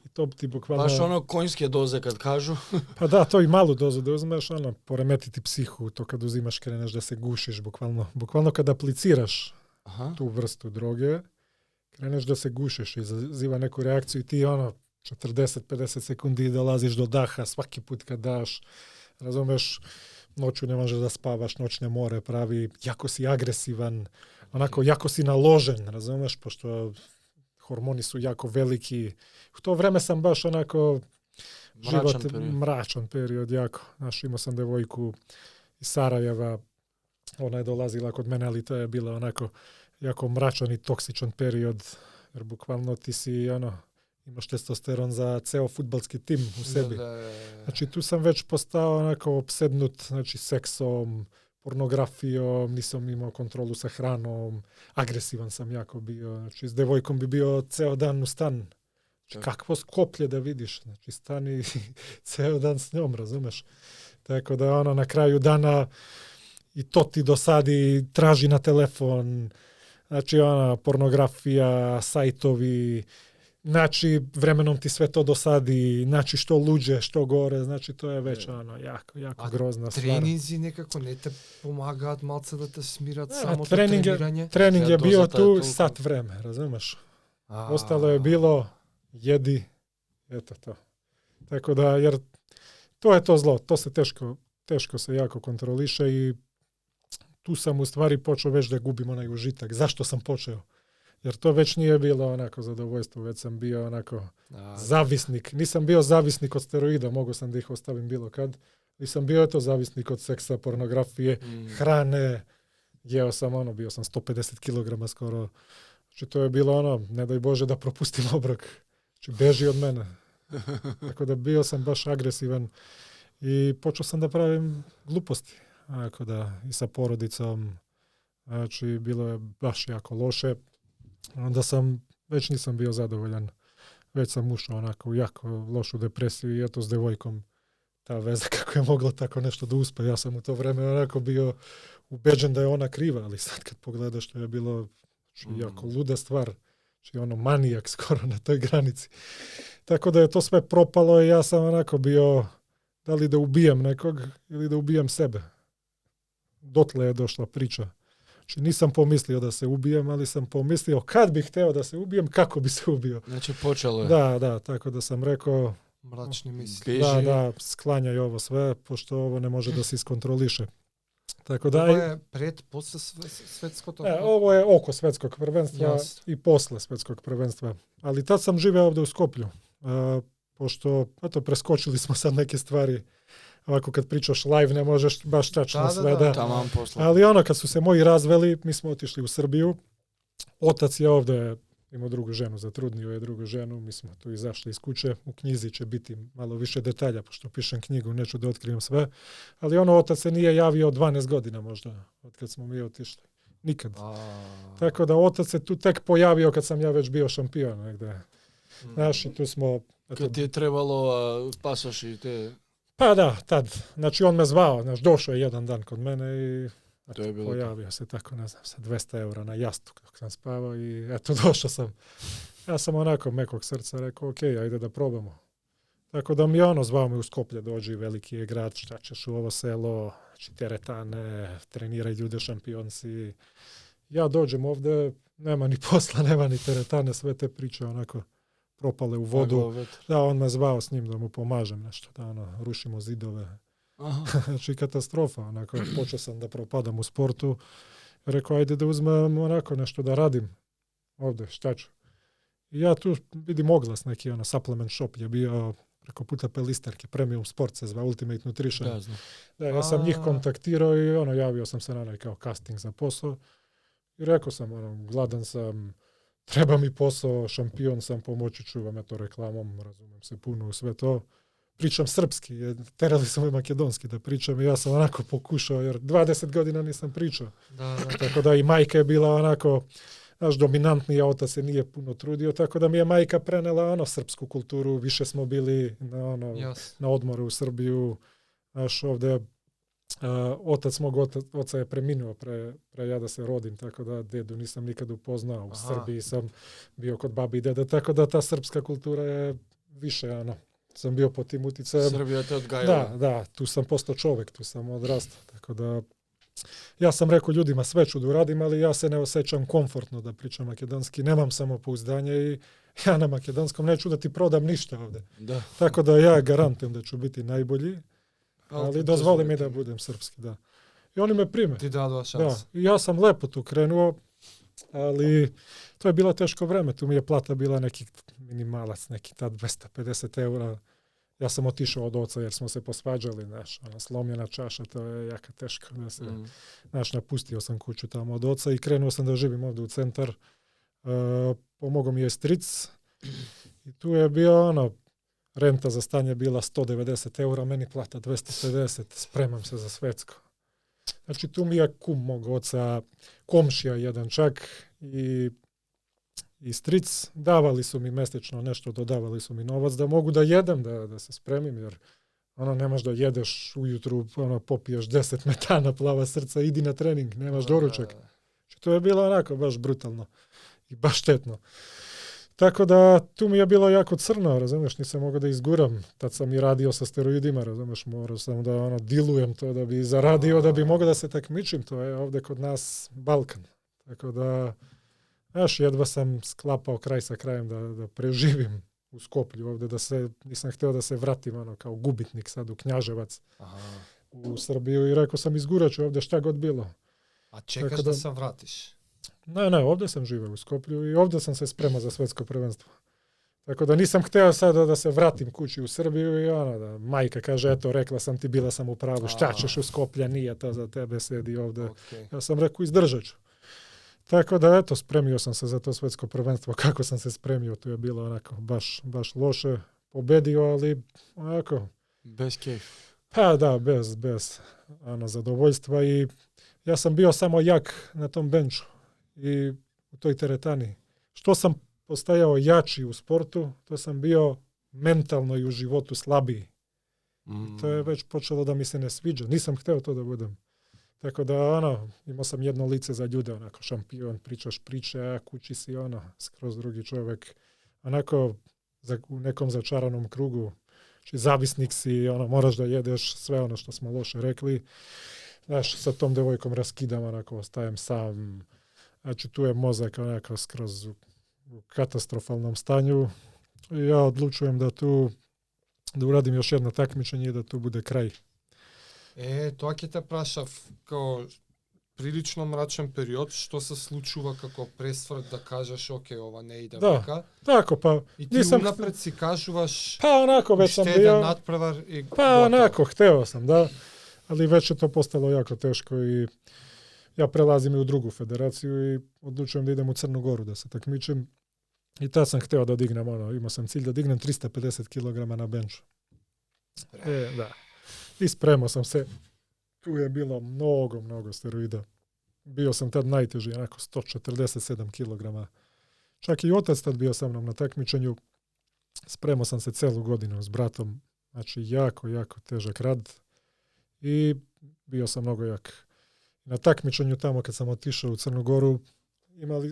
I to ti bukvalno... Baš ono konjske doze kad kažu. Pa da, to i malu dozu da uzmeš, poremetiti psihu, to kad uzimaš kreneš da se gušiš, bukvalno kad apliciraš tu vrstu droge, kreneš da se gušiš i izaziva neku reakciju i ti 40-50 sekundi dolaziš do daha svaki put kad daš, razumeš, noću ne možeš da spavaš, noćne more pravi, jako si agresivan, onako jako si naložen, razumeš, pošto hormoni su jako veliki. U to vreme sam baš onako mračan period jako. Imao sam devojku iz Sarajeva, ona je dolazila kod mene, ali to je bilo onako jako mračan i toksičan period, jer bukvalno ti si imaš testosteron za ceo fudbalski tim u sebi. Znači, tu sam već postao onako opsednut, seksom, pornografijom, nisam imao kontrolu sa hranom, agresivan sam jako bio. Znači, s devojkom bi bio ceo dan u stan. Znači, kakvo Skoplje da vidiš. Znači, stani ceo dan s njom, razumeš? Tako da na kraju dana i to ti dosadi, traži na telefon, znači, pornografija, sajtovi, znači, vremenom ti sve to dosadi, znači, što luđe, što gore, znači, to je već jako grozna stvar. Treninzi nekako ne te pomagaat malce da te smirat samo to treniranje? Trening je bio tu sat vreme, razumeš? Ostalo je bilo jedi, eto to. Tako da, jer to je to zlo, to se teško se jako kontroliše i tu sam u stvari počeo već da gubim onaj užitak. Zašto sam počeo? Jer to već nije bilo onako zadovoljstvo, već sam bio onako zavisnik. Nisam bio zavisnik od steroida, mogao sam da ih ostavim bilo kad. Nisam bio to zavisnik od seksa, pornografije, hrane. Jeo sam bio sam 150 kg skoro. Znači to je bilo ne daj Bože da propustim obrok. Znači beži od mene. Tako da bio sam baš agresivan i počeo sam da pravim gluposti. Tako da i sa porodicom. Znači bilo je baš jako loše. Onda već nisam bio zadovoljan. Već sam ušao onako u jako lošu depresiju i eto s devojkom ta veza kako je moglo tako nešto da uspe. Ja sam u to vreme onako bio ubeđen da je ona kriva, ali sad kad pogledaš to je bilo jako luda stvar. Znači manijak skoro na toj granici. Tako da je to sve propalo i ja sam onako bio da li da ubijem nekog ili da ubijem sebe. Dotle je došla priča. Znači nisam pomislio da se ubijem, ali sam pomislio kad bih hteo da se ubijem, kako bi se ubio. Znači počelo je. Da, tako da sam rekao mračni misli. Da, sklanjaj ovo sve, pošto ovo ne može da se iskontroliše. Tako da, ovo je pred, posle svetskog? Ovo je oko svetskog prvenstva i posle svetskog prvenstva. Ali tad sam živeo ovde u Skoplju. Pošto, preskočili smo sad neke stvari. Ovako kad pričaš live ne možeš baš tačno sve da. Ali kad su se moji razveli, mi smo otišli u Srbiju. Otac je ovde imao drugu ženu, zatrudnio je drugu ženu, mi smo tu izašli iz kuće. U knjizi će biti malo više detalja, pošto pišem knjigu, neću da otkrijem sve. Ali otac se nije javio 12 godina možda, od kad smo mi otišli. Nikad. Tako da otac se tu tek pojavio kad sam ja već bio šampion negde. Znaš, i tu smo... Kad ti je trebalo pasoš i te... Pa da, tad. Znači on me zvao, došao je jedan dan kod mene i pojavio se tako, ne znam, sa 200 € na jastu dok sam spavao i eto, došao sam. Ja sam onako mekog srca rekao, ok, ajde da probamo. Tako da mi je zvao me u Skoplje, dođi, veliki je grad, šta ćeš u ovo selo, znači teretane, treniraj ljude, šampionci. Ja dođem ovde, nema ni posla, nema ni teretane, sve te priče onako propale u vodu. Da, on me zvao s njim da mu pomažem nešto, da rušimo zidove. Znači katastrofa, onako, počeo sam da propadam u sportu. Rekao, ajde da uzmem onako nešto da radim ovde, šta ću. I ja tu vidim oglas neki, supplement shop je bio preko puta Pelisterke, Premium Sport se zva, Ultimate Nutrition. Da, ja sam njih kontaktirao i javio sam se na kao casting za posao. I rekao sam, gladan sam, treba mi posao, šampion sam, pomoći ću vam to reklamom, razumem se puno u sve to. Pričam srpski, terali su me makedonski da pričam i ja sam onako pokušao, jer 20 godina nisam pričao. Tako da i majka je bila onako, dominantni, a otac se nije puno trudio, tako da mi je majka prenela srpsku kulturu, više smo bili na odmoru u Srbiju, ovde otac mog oca je preminuo pre ja da se rodim, tako da dedu nisam nikad upoznao. U Srbiji sam bio kod babi i deda, tako da ta srpska kultura je više, sam bio pod tim uticajem. Srbija te odgajala. Da, tu sam postao čovek, tu sam odrastao, tako da ja sam rekao ljudima sve ću da uradim, ali ja se ne osjećam komfortno da pričam makedonski, nemam samopouzdanje i ja na makedonskom neću da ti prodam ništa ovde. Da. Tako da ja garantujem da ću biti najbolji, ali dozvoli mi da budem srpski, da. I oni me prime. Ti dao šans. Da, i ja sam lepo tu krenuo, ali to je bilo teško vreme, tu mi je plata bila neki minimalac, neki tad 250 €. Ja sam otišao od oca jer smo se posvađali, slomljena čaša, to je jaka teško. Napustio sam kuću tamo od oca i krenuo sam da živim ovdje u centar. Pomogao mi je stric i tu je bio renta za stan je bila 190 €, meni plata 250, spremam se za svetsko. Znači tu mi je kum mog oca, komšija jedan čak i stric, davali su mi mesečno nešto, dodavali su mi novac da mogu da jedem, da se spremim, jer nemaš da jedeš ujutru, popiješ 10 metana, plava srca, idi na trening, nemaš doručak. To je bilo onako baš brutalno i baš štetno. Tako da tu mi je bilo jako crno, razumeš, nisam mogao da izguram. Tad sam i radio sa steroidima, razumeš, morao sam da dilujem to da bi zaradio, da bi mogao da se takmičim, to je ovde kod nas Balkan. Tako da, jedva sam sklapao kraj sa krajem da preživim u Skoplju ovde, nisam hteo da se vratim kao gubitnik sad u Knjaževac u Srbiju i rekao sam izgurat ću ovde šta god bilo. A čekaš da se vratiš? Ne, ovdje sam živio u Skoplju i ovdje sam se spremao za svjetsko prvenstvo. Tako da nisam htio sada da se vratim kući u Srbiju i da majka kaže, eto, rekla sam ti, bila sam u pravu, šta ćeš u Skoplja, nije to za tebe, sedi ovdje. Okay. Ja sam rekao, izdržat ću. Tako da, eto, spremio sam se za to svjetsko prvenstvo. Kako sam se spremio, to je bilo onako baš loše. Pobedio, ali onako... Bez kejf. Pa da, bez zadovoljstva i ja sam bio samo jak na tom benču i u toj teretani. Što sam postajao jači u sportu, to sam bio mentalno i u životu slabiji. To je već počelo da mi se ne sviđa. Nisam htio to da budem. Tako da, imao sam jedno lice za ljude, onako šampion, pričaš priče, a kući si skroz drugi čovjek. Onako, u nekom začaranom krugu, znači zavisnik si, moraš da jedeš sve ono što smo loše rekli. Znaš, sa tom devojkom raskidam, onako, ostajem sam. Znači, tu je mozak onako skroz u katastrofalnom stanju. I ja odlučujem da uradim još jedno takmičenje i da tu bude kraj. Тоа ќе те прашав, као прилично мрачен период, што се случува како пресврт да кажеш, окей, ова не иде вака. Тако, па... И ти унапред си кажуваш, онако, веќе сам био... надпревар и... онако, хтео сам, да. Али веќе то постало јако тешко и ја прелазим и у другу федерацију и одлучувам да идем у Црну Гору да се такмичим. И таа сам хтео да дигнем, има сам цилј да дигнем 350 килограма на бенчу. Да. I spremao sam se. Tu je bilo mnogo steroida. Bio sam tad najteži, onako 147 kg. Čak i otac tad bio sa mnom na takmičenju. Spremao sam se celu godinu s bratom. Znači jako težak rad. I bio sam mnogo jak. Na takmičenju tamo kad sam otišao u Crnu Goru,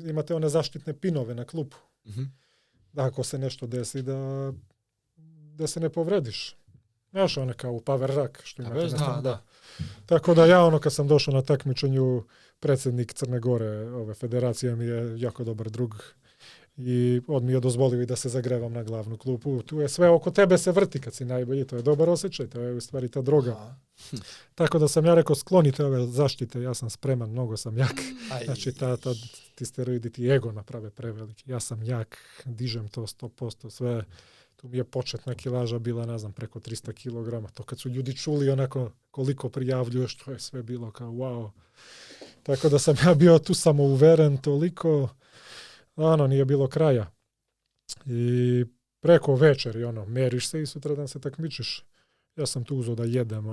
imate one zaštitne pinove na klupu. Mm-hmm. Da ako se nešto desi, da se ne povrediš. Znaš, one kao u power rack, što imate da. Tako da ja kad sam došao na takmičenju, predsjednik Crne Gore, ove federacije mi je jako dobar drug i on mi je dozvolio i da se zagrevam na glavnu klupu. Tu je sve oko tebe se vrti kad si najbolji, to je dobar osjećaj, to je u stvari ta droga. Tako da sam ja rekao, sklonite ove zaštite, ja sam spreman, mnogo sam jak. Znači ti steroidi ti ego naprave preveliki. Ja sam jak, dižem to 100%, sve. Tu mi je početna kilaža bila, ne znam, preko 300 kg. To kad su ljudi čuli onako koliko prijavljuješ, to je sve bilo kao wow. Tako da sam ja bio tu samouveren toliko, nije bilo kraja. I preko večeri, meriš se i sutradan se takmičiš. Ja sam tu uzeo da jedem,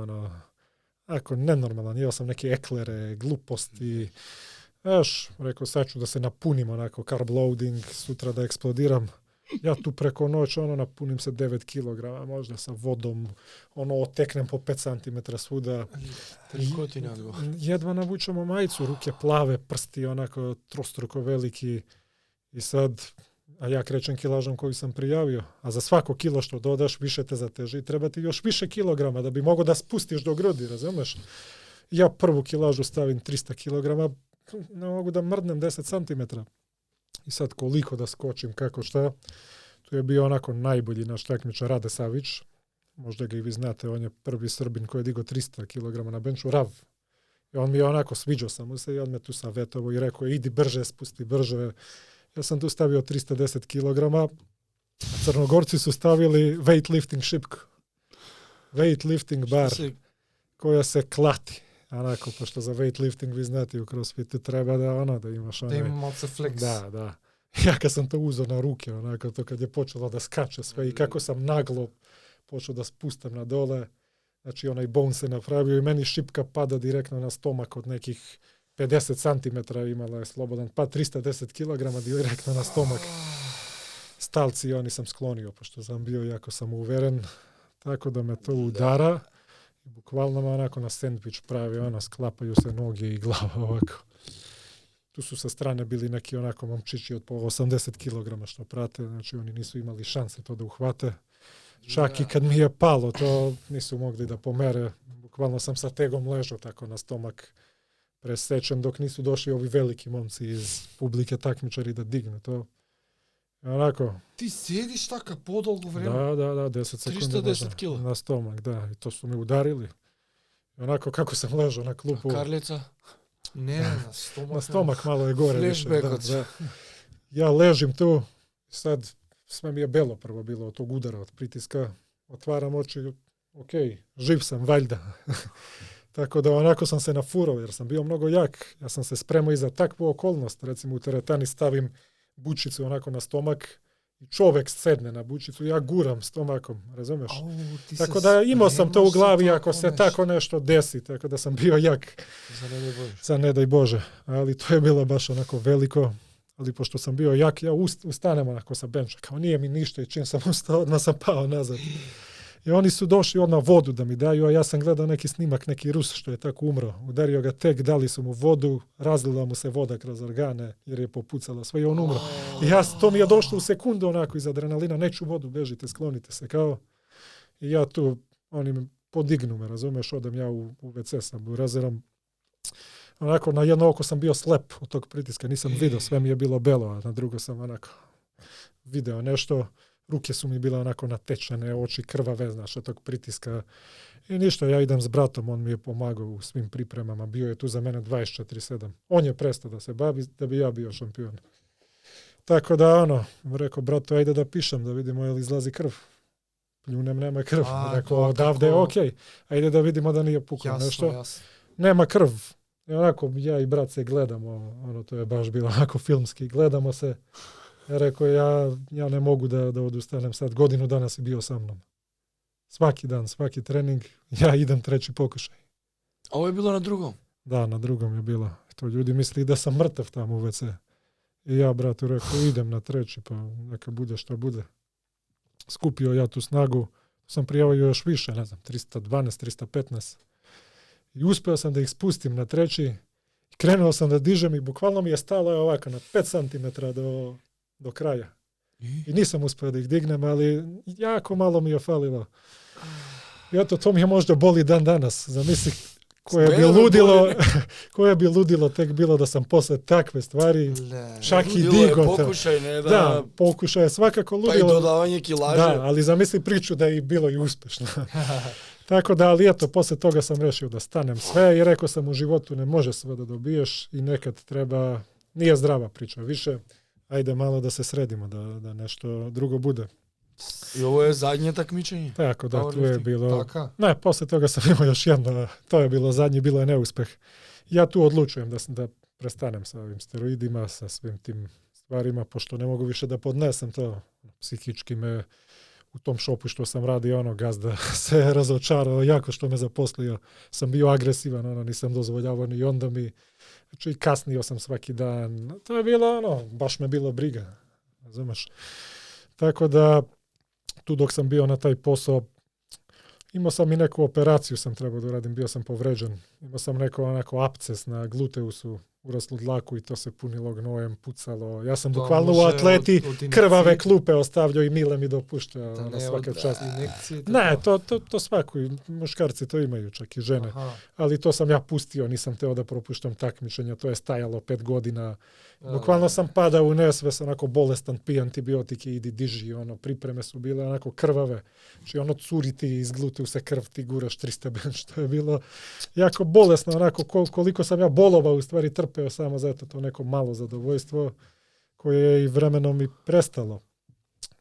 ako nenormalan, jeo sam neke eklere, gluposti. Rekao, sad ću da se napunim, onako, carb loading, sutra da eksplodiram. Ja tu preko noć, napunim se 9 kg, možda sa vodom, oteknem po 5 cm svuda. Jedva navučemo majicu, ruke plave, prsti onako trostruko veliki i sad, a ja krećem kilažom koju sam prijavio, a za svako kilo što dodaš više te zateži, treba ti još više kilograma da bi mogo da spustiš do grudi, razumeš? Ja prvu kilažu stavim 300 kg, ne mogu da mrdnem 10 cm. I sad koliko da skočim, kako šta. Tu je bio onako najbolji naš takmičar Rade Savić. Možda ga i vi znate, on je prvi Srbin koji je digao 300 kg na benču, Rav. I on mi je onako, sviđao sam mu se i on me tu savjetovo i rekao, idi brže, spusti brže. Ja sam tu stavio 310 kg. Crnogorci su stavili weightlifting šipku. Weightlifting bar koja se klati. Onako, pošto za weightlifting vi znate u crossfitu treba da imaš da ima malo flex. Da. Ja kad sam to uzeo na ruke, onako, to kad je počelo da skače sve i kako sam naglo počeo da spustam na dole, znači onaj bon se napravio i meni šipka pada direktno na stomak od nekih 50 cm imala je slobodan pad, 310 kg direktno na stomak. Stalci oni sam sklonio, pošto sam bio jako samouveren, tako da me to udara. Bukvalno me onako na sendvič pravi, sklapaju se noge i glava ovako. Tu su sa strane bili neki onako momčići od po 80 kg što prate, znači oni nisu imali šanse to da uhvate. Čak i kad mi je palo, to nisu mogli da pomere. Bukvalno sam sa tegom ležao tako na stomak presečen dok nisu došli ovi veliki momci iz publike takmičari da dignu to. Onako. Ti sjediš taka podolgo vreme? Da, 10 sekundi 310 kg na stomak, da. I to su me udarili. Onako kako sam ležao na klupu. Karlica? Ne, na stomak. Na stomak malo je gore više. Flashback Da. Ja ležim tu, sad sve mi je belo prvo bilo od tog udara, od pritiska. Otvaram oči, ok, živ sam, valjda. Tako da onako sam se nafurao jer sam bio mnogo jak. Ja sam se spremao i za takvu okolnost. Recimo u teretani stavim bučicu onako na stomak i čovjek sedne na bučicu, ja guram stomakom, razumeš? Tako da imao sam to u glavi ako se tako nešto desi, tako da sam bio jak. Za ne daj Bože. Ali to je bilo baš onako veliko. Ali pošto sam bio jak, ja ustanem onako sa benča. Kao nije mi ništa i čim sam ustao, odmah sam pao nazad. I oni su došli odmah vodu da mi daju, a ja sam gledao neki snimak, neki Rus što je tako umro. Udario ga tek, dali su mu vodu, razlila mu se voda kroz organe jer je popucala sve i on umro. I to mi je došlo u sekundu onako iz adrenalina, neću vodu, bežite, sklonite se kao. I ja tu, oni me podignu me, razumeš, odem ja u WC sam, razeram. Onako, na jedno oko sam bio slep od tog pritiska, nisam vidio, sve mi je bilo belo, a na drugo sam onako video nešto. Ruke su mi bile onako natečene, oči krvave, znaš, od tog pritiska. I ništa, ja idem s bratom, on mi je pomagao u svim pripremama, bio je tu za mene 24/7. On je prestao da se bavi, da bi ja bio šampion. Tako da, rekao, brato, ajde da pišem, da vidimo je li izlazi krv. Pljunem, nema krv. Rekao, odavde je okej. Ajde da vidimo da nije puklo nešto. Jasno. Nema krv. I onako, ja i brat se gledamo, to je baš bilo onako filmski, gledamo se. Ja rekao, ja ne mogu da odustanem sad. Godinu dana si bio sa mnom. Svaki dan, svaki trening, ja idem treći pokušaj. Ovo je bilo na drugom? Da, na drugom je bilo. To ljudi misli da sam mrtav tamo u WC. I ja, bratu, rekao, idem na treći, pa neka bude što bude. Skupio ja tu snagu, sam prijavio još više, ne znam, 312, 315. I uspio sam da ih spustim na treći. I krenuo sam da dižem i bukvalno mi je stalo ovako na 5 cm do kraja. I nisam uspio da ih dignem, ali jako malo mi je falilo. I eto, to mi je možda boli dan danas. Zamisli koje bi ludilo tek bilo da sam posle takve stvari čak i digo. Pokušaj, ne da... Da, pokušaj je svakako ludilo. Pa i dodavanje kilaže. Da, ali zamisli priču da je bilo i uspešno. Tako da, ali eto, posle toga sam rešio da stanem sve i rekao sam u životu ne može sve da dobiješ i nekad treba, nije zdrava priča više, ajde malo da se sredimo, da nešto drugo bude. I ovo je zadnje takmičenje? Tako da, tu je bilo... Ne, posle toga sam imao još jedno, to je bilo zadnje, bilo je neuspeh. Ja tu odlučujem da prestanem sa ovim steroidima, sa svim tim stvarima, pošto ne mogu više da podnesem to. Psihički me u tom šopu što sam radio, gazda se razočarao jako što me zaposlio. Sam bio agresivan, nisam dozvoljavao ni onda mi, znači kasnio sam svaki dan. To je bilo, baš me bilo briga, razumeš. Tako da, tu dok sam bio na taj posao, imao sam i neku operaciju sam trebao da uradim, bio sam povređen. Imao sam neko absces na gluteusu, uraslu dlaku i to se punilo gnojem, pucalo. Ja sam bukvalno u atleti krvave klupe ostavljao i Mile mi dopušta svaka čast. Ne, to svako, muškarci to imaju, čak i žene. Aha. Ali to sam ja pustio, nisam teo da propuštam takmičenja, to je stajalo 5 godina. Bukvalno sam padao u nesves, onako bolestan, pij antibiotike, idi diži, pripreme su bile onako krvave. Znači curi ti iz gluteusa krv, ti guraš 300 bench, to je bilo jako bolesno, onako koliko sam ja bolova u stvari trpeo samo zato to neko malo zadovoljstvo koje je i vremenom i prestalo.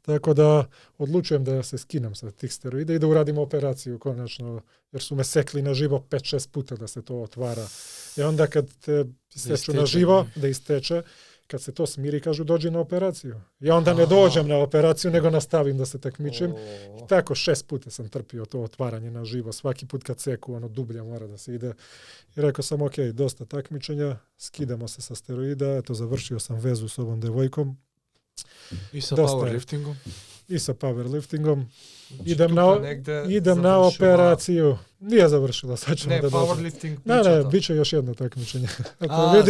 Tako da odlučujem da se skinem sa tih steroida i da uradim operaciju konačno, jer su me sekli na živo 5-6 puta da se to otvara. I onda kad te isteču na živo, da isteče, kad se to smiri, kažu dođi na operaciju. Ja onda ne dođem na operaciju, nego nastavim da se takmičim. I tako 6 puta sam trpio to otvaranje na živo. Svaki put kad seku, dublje mora da se ide. I rekao sam, ok, dosta takmičenja, skidamo se sa steroida, eto, završio sam vezu s ovom devojkom. I sa powerliftingom? I sa powerliftingom. Idem na operaciju. Nije završila, sad ćemo da dođem. Powerlifting Ne, bit će još jedno takmičenje.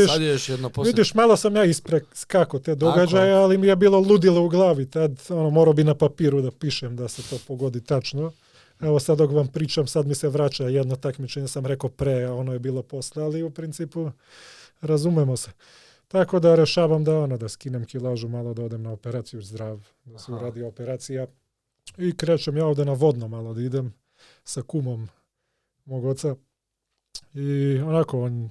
Sad je još jedno posljedno. Vidiš, malo sam ja iskako te događaje, ali mi je bilo ludilo u glavi. Tad morao bi na papiru da pišem da se to pogodi tačno. Evo sad dok vam pričam, sad mi se vraća jedno takmičenje, sam rekao pre, ono je bilo posle, ali u principu razumemo se. Tako da rešavam da skinem kilažu, malo da odem na operaciju zdrav, da se uradi operacija. I krećem ja ovde na vodno malo da idem sa kumom mog oca. I onako, on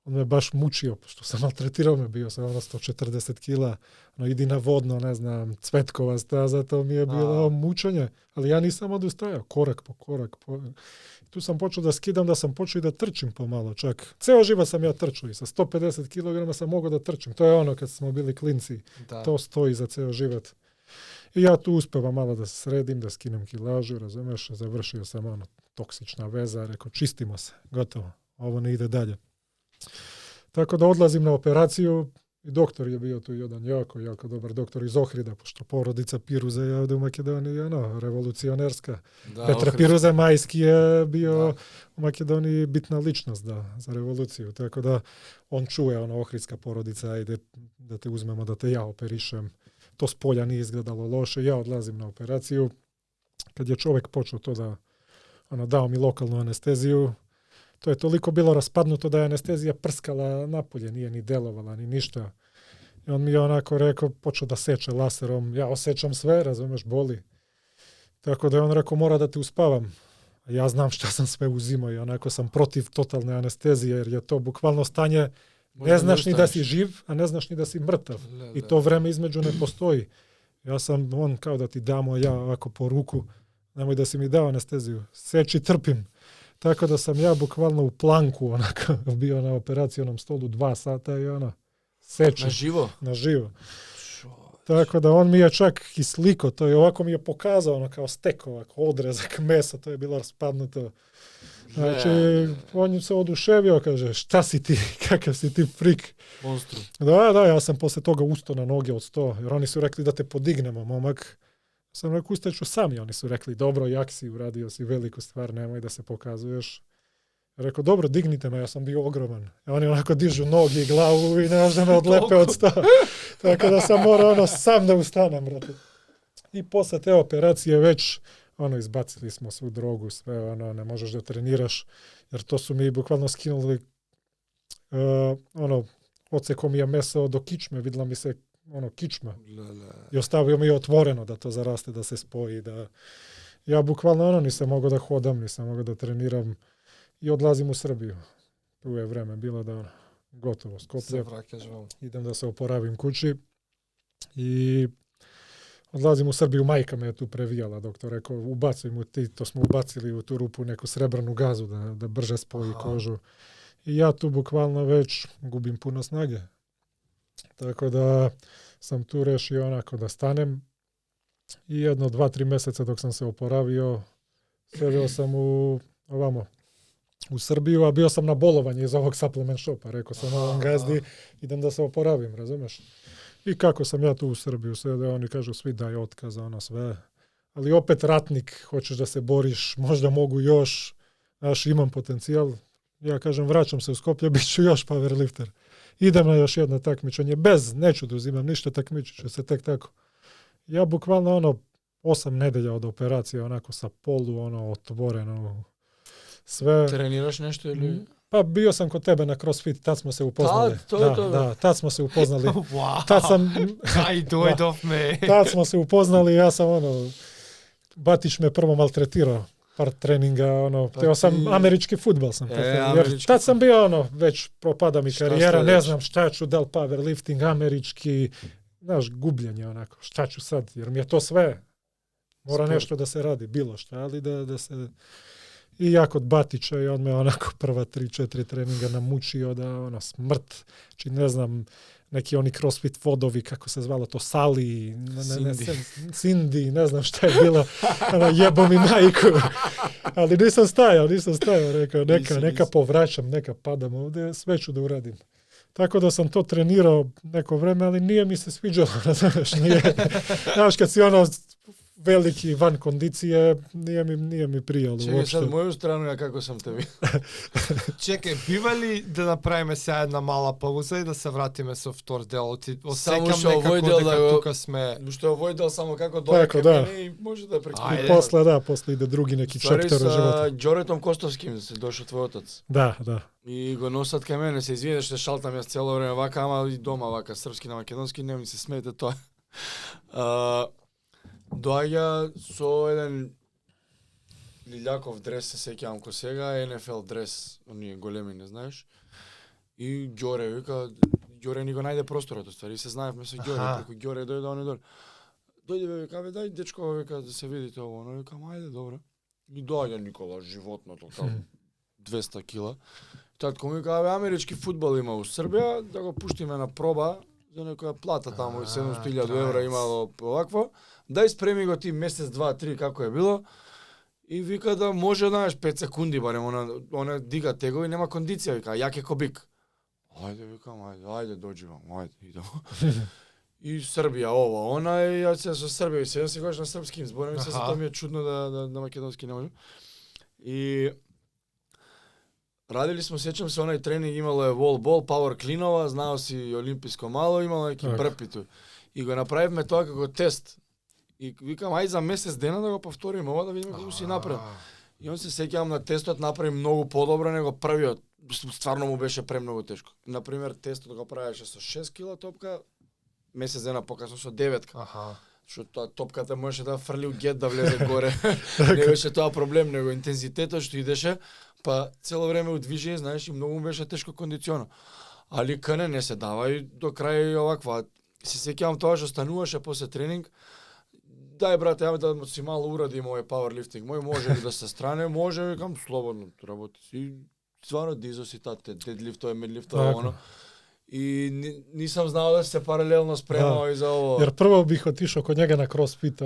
on me baš mučio, pošto sam maltretirao me, bio sam 140 kila, idi na vodno, ne znam, Cvetkova staza, to mi je bilo mučenje, ali ja nisam odustajao, korak po korak. Tu sam počeo da skidam, da sam počeo i da trčim pomalo čak. Ceo život sam ja trčao i sa 150 kg sam mogao da trčim. To je ono kad smo bili klinci, to stoji za ceo život. I ja tu uspevam malo da se sredim, da skinem kilažu, razumeš, završio sam toksična veza, rekao čistimo se, gotovo, ovo ne ide dalje. Tako da odlazim na operaciju i doktor je bio tu jedan jako dobar doktor iz Ohrida, pošto porodica Piruza je ovdje u Makedoniji revolucionerska. Petra Piruza Majski je bio u Makedoniji bitna ličnost za revoluciju, tako da on čuje ohridska porodica, ajde da te uzmemo, da te ja operišem. To s polja nije izgledalo loše, ja odlazim na operaciju. Kad je čovjek počeo to da dao mi lokalnu anesteziju, to je toliko bilo raspadnuto da je anestezija prskala napolje, nije ni delovala, ni ništa. I on mi je onako rekao, počeo da seče laserom, ja osjećam sve, razumeš, boli. Tako da je on rekao, mora da te uspavam. A ja znam šta sam sve uzimao i onako sam protiv totalne anestezije, jer je to bukvalno stanje, ne znaš ni da si živ, a ne znaš ni da si mrtav. I to vreme između ne postoji. Ja sam, on kao da ti damo ja ovako po ruku, nemoj da si mi dao anesteziju, seči trpim. Tako da sam ja bukvalno u planku onako bio na operacionom stolu 2 sata i seče. Na živo. Tako da on mi je čak i sliko, to je ovako mi je pokazao kao stek, ovako odrezak mesa, to je bilo raspadnuto. Znači, on se oduševio, kaže, šta si ti, kakav si ti frik. Monstrum. Da, ja sam posle toga ustao na noge od 100, jer oni su rekli da te podignemo, momak. Sam rekao, ustaću sam i oni su rekli, dobro, jak si, uradio si veliku stvar, nemoj da se pokazuješ. Rekao, dobro, dignite me, ja sam bio ogroman. I oni onako dižu nogi i glavu i ne može me odlepe od 100. Tako da sam morao sam da ustanem, brate. I posle te operacije već, izbacili smo svu drogu, sve, ne možeš da treniraš, jer to su mi bukvalno skinuli, odsekao mi je meso do kičme, videla mi se kičma. I ostavio mi je otvoreno da to zaraste, da se spoji, da ja bukvalno nisam mogao da hodam, nisam mogao da treniram i odlazim u Srbiju. Tu je vreme bilo da gotovo Skoplje. Idem da se oporavim kući i odlazim u Srbiju, majka me je tu previjala, doktor rekao, ubacuj mu ti, to smo ubacili u tu rupu neku srebrnu gazu da brže spoji kožu. I ja tu bukvalno već gubim puno snage. Tako da sam tu rešio onako da stanem i 2-3 meseca dok sam se oporavio, sedeo sam u Srbiju, a bio sam na bolovanju iz ovog supplement shopa. Rekao sam ovom gazdi, idem da se oporavim, razumeš? I kako sam ja tu u Srbiju sedeo, oni kažu svi daj otkaz, sve. Ali opet ratnik, hoćeš da se boriš, možda mogu još, imam potencijal. Ja kažem, vraćam se u Skoplje, bit ću još powerlifter. Idem na još jedno takmičenje, neću da uzimam ništa, takmičit ću se tek tako. Ja bukvalno 8 nedelja od operacije, onako sa polu, otvoreno, sve. Treniraš nešto ili? Pa bio sam kod tebe na CrossFit, tad smo se upoznali. Da, tad smo se upoznali. Wow, tad sam, tad smo se upoznali, ja sam Batić me prvo maltretirao. Par treninga, teo sam američki fudbal sam. Jer tad sam bio, već propada mi karijera, ne znam šta ću, da li powerlifting, američki, gubljenje onako, šta ću sad, jer mi je to sve, mora nešto da se radi, bilo šta, ali da se... I ja kod Batića i on me onako prva 3-4 treninga namučio da smrt, či ne znam, neki oni CrossFit vodovi, kako se zvalo to, Sali, Cindy, ne znam šta je bilo, jebo mi majku. Ali nisam stajao, rekao, neka povraćam, neka padam ovdje, sve ću da uradim. Tako da sam to trenirao neko vreme, ali nije mi se sviđalo, znaš, kad si veliki van kondicije, nije mi prijalo. Čekaj sad moju stranu, ja kako sam te vidio. Čekaj, bива li da napravime сега една мала пауза и да се вратиме со втор дел? Осекам некако дека тука сме... Што овој дел само како дојде мене и може да прекинем. После иде други неки чептер во животот. Со Ѓоретом Костовским се дошо твој отец. Да. И го носат кај мене, се извини што шалтам јас цело време вака, ама и дома вака, српски на македонски, не ми се смете тоа. Доаѓа со еден лилјаков дрес, се сеќавам ко сега, NFL дрес, оние големи, не знаеш. И Ѓоре вика, Ѓоре ни го најде просторот, ствари се знаевме со Ѓоре, преку Ѓоре дојде он и дојде. Дојде бе, вика, бе, дај дечко, вика, да се видите ово, но вика, ајде, добро. И доаѓа Никола, животното, како 200 кила. Татко ми вика, бе, амерички фудбал има у Србија, да го пуштиме на проба, за некоја плата таму, 700.000 евра имало овакво. Дај спреми го ти месец, 2-3, како е било. И вика да може, знаеш, 5 секунди барем, она дига тегови, нема кондиција, вика, јаке ко бик. Ајде, викам, ајде, доđi вам, ајде, идемо. И Србија, ова, она, и јас се со Србија, и се говориш на српски им зборам, се тоа ми е чудно да на македонски не можам. И радили смо, сеќам се, онај тренинг имало е волбол, пауер клинова, знао си олимписко мало, имало неки брпиту. И го направивме тоа како тест. И викам, ај за месец дена да го повториме ова, да видиме како си направим. И он се сеќавам на тестот направи многу подобро него првиот. Стварно му беше премногу тешко. Например, тестот го правеше со 6 кила топка, месец дена покасно со 9. Што тоа топката можеше да фрли у гет да влезе горе. Не беше тоа проблем, него интензитетот што идеше, па цело време у движење, знаеш, и многу беше тешко кондиционо. Али кане не се дава и до крај оваква. Се сеќавам тоа што стануваше после тренинг. Дај брате, ја да си мало урадим овој пауерлифтинг. Мој може ли да се стране, може, викам слободно работи си. Стварно дизо си тате, дедлифтове, медлифтове, оно. И нисам знал да се паралелно спремao и за ово. Јер прво бих отишao кod njega na crossfit,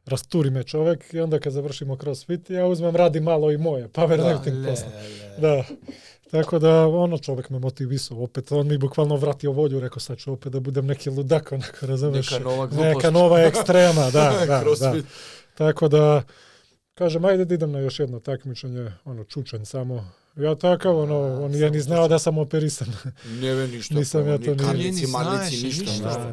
rasturi me čovek i onda kad završimo crossfit, ja uzmem, radi malo i moje, powerlifting posle. Da. Tako da, čovek me motivisao, opet, on mi bukvalno vratio volju, rekao sad ću opet da budem neki ludak, onako, razumeš? Neka nova ekstrema, da. Tako da, kažem, ajde da idem na još jedno takmičenje, čučanj samo. Ja takav, on nije ni znao da sam operisan. Ne ve ništa. Nisam ja to ni malici,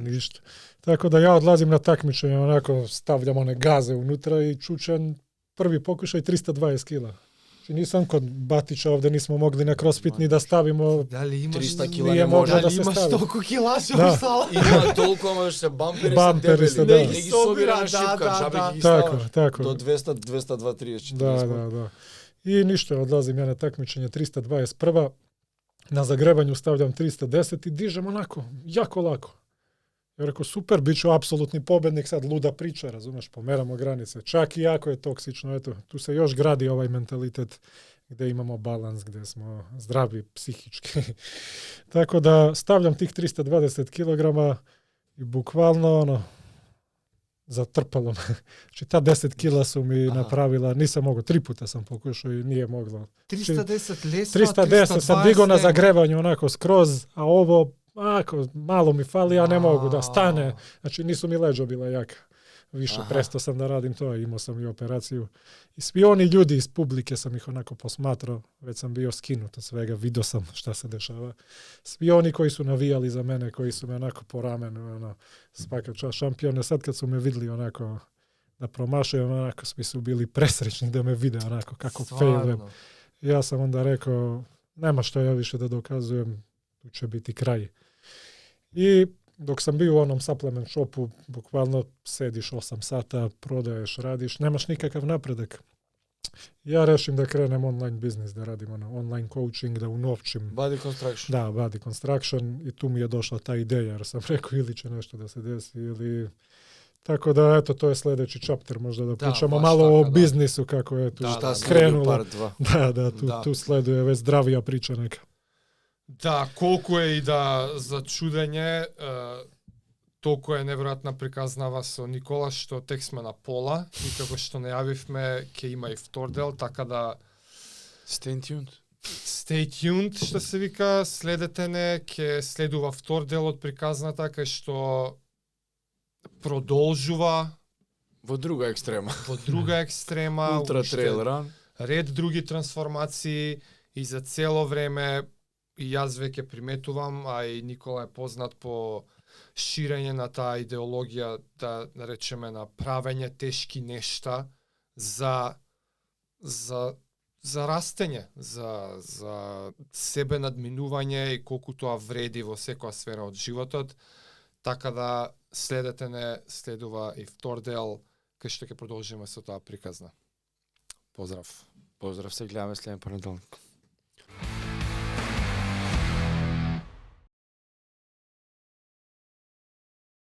ništa. Tako da ja odlazim na takmičenje, onako stavljam one gaze unutra i čučanj, prvi pokušaj 320 kila. Znači nisam kod Batića ovde, nismo mogli na crossfit ni da stavimo. Da li imaš 300 kila ne može da se imaš stavi. toliko kila se ostala. Ima toliko, ама se bamperi sa debeli. Ne gi sobira na šipka, čabe gi stavaš. Tako. Do 200, 202, 30, 40. Da. I ništa, odlazim ja na takmičenje 321. Na zagrebanju stavljam 310 i dižem onako, jako lako. Ja rekao, super, bit ću apsolutni pobednik, sad luda priča, razumeš, pomeramo granice. Čak i jako je toksično, eto, tu se još gradi ovaj mentalitet gdje imamo balans, gdje smo zdravi psihički. Tako da stavljam tih 320 kg i bukvalno, zatrpalo me. Znači ta 10 kila su mi napravila, nisam mogao, 3 puta sam pokušao i nije moglo. 310 lesova, 310 sam digao na zagrebanju onako skroz, a ovo malo mi fali, ja ne mogu da stane. Znači nisu mi leđa bila jaka. Više prestao sam da radim to, imao sam i operaciju. I svi oni ljudi iz publike sam ih onako posmatrao, već sam bio skinut od svega, vidio sam šta se dešava. Svi oni koji su navijali za mene, koji su me onako po ramenu, svaka čast šampione, sad kad su me vidjeli onako da promašujem, onako svi su bili presrećni da me vide onako kako failujem. Ja sam onda rekao, nema što ja više da dokazujem, tu će biti kraj. I dok sam bio u onom supplement shopu, bukvalno sediš 8 sata, prodaješ, radiš, nemaš nikakav napredak. Ja rešim da krenem online biznis, da radim online coaching, da unovčim. Body construction. Da, body construction i tu mi je došla ta ideja, jer sam rekao ili će nešto da se desi, ili... Tako da, eto, to je sljedeći chapter, možda da pričamo malo o biznisu, kako je tu krenulo. Tu sleduje već zdravija priča neka. Да, колку е и да за чудење, толку е неверојатна приказнава со Никола, што тек сме на пола и како што најавивме, ќе има и втор дел, така да Stay tuned, што се вика, следете не, ќе следува втор дел од приказната, кај што продолжува во друга екстрема. Ултра трейл ран. Ред други трансформации и за цело време и јас веќе приметувам, а и Никола е познат по ширење на таа идеологија, да речеме на правење тешки нешта за растење, за себе надминување и колку тоа вреди во секоја сфера од животот. Така да следете не, следува и втор дел, кај што ќе продолжиме со таа приказна. Поздрав. Поздрав, се гледаме следен понеделник.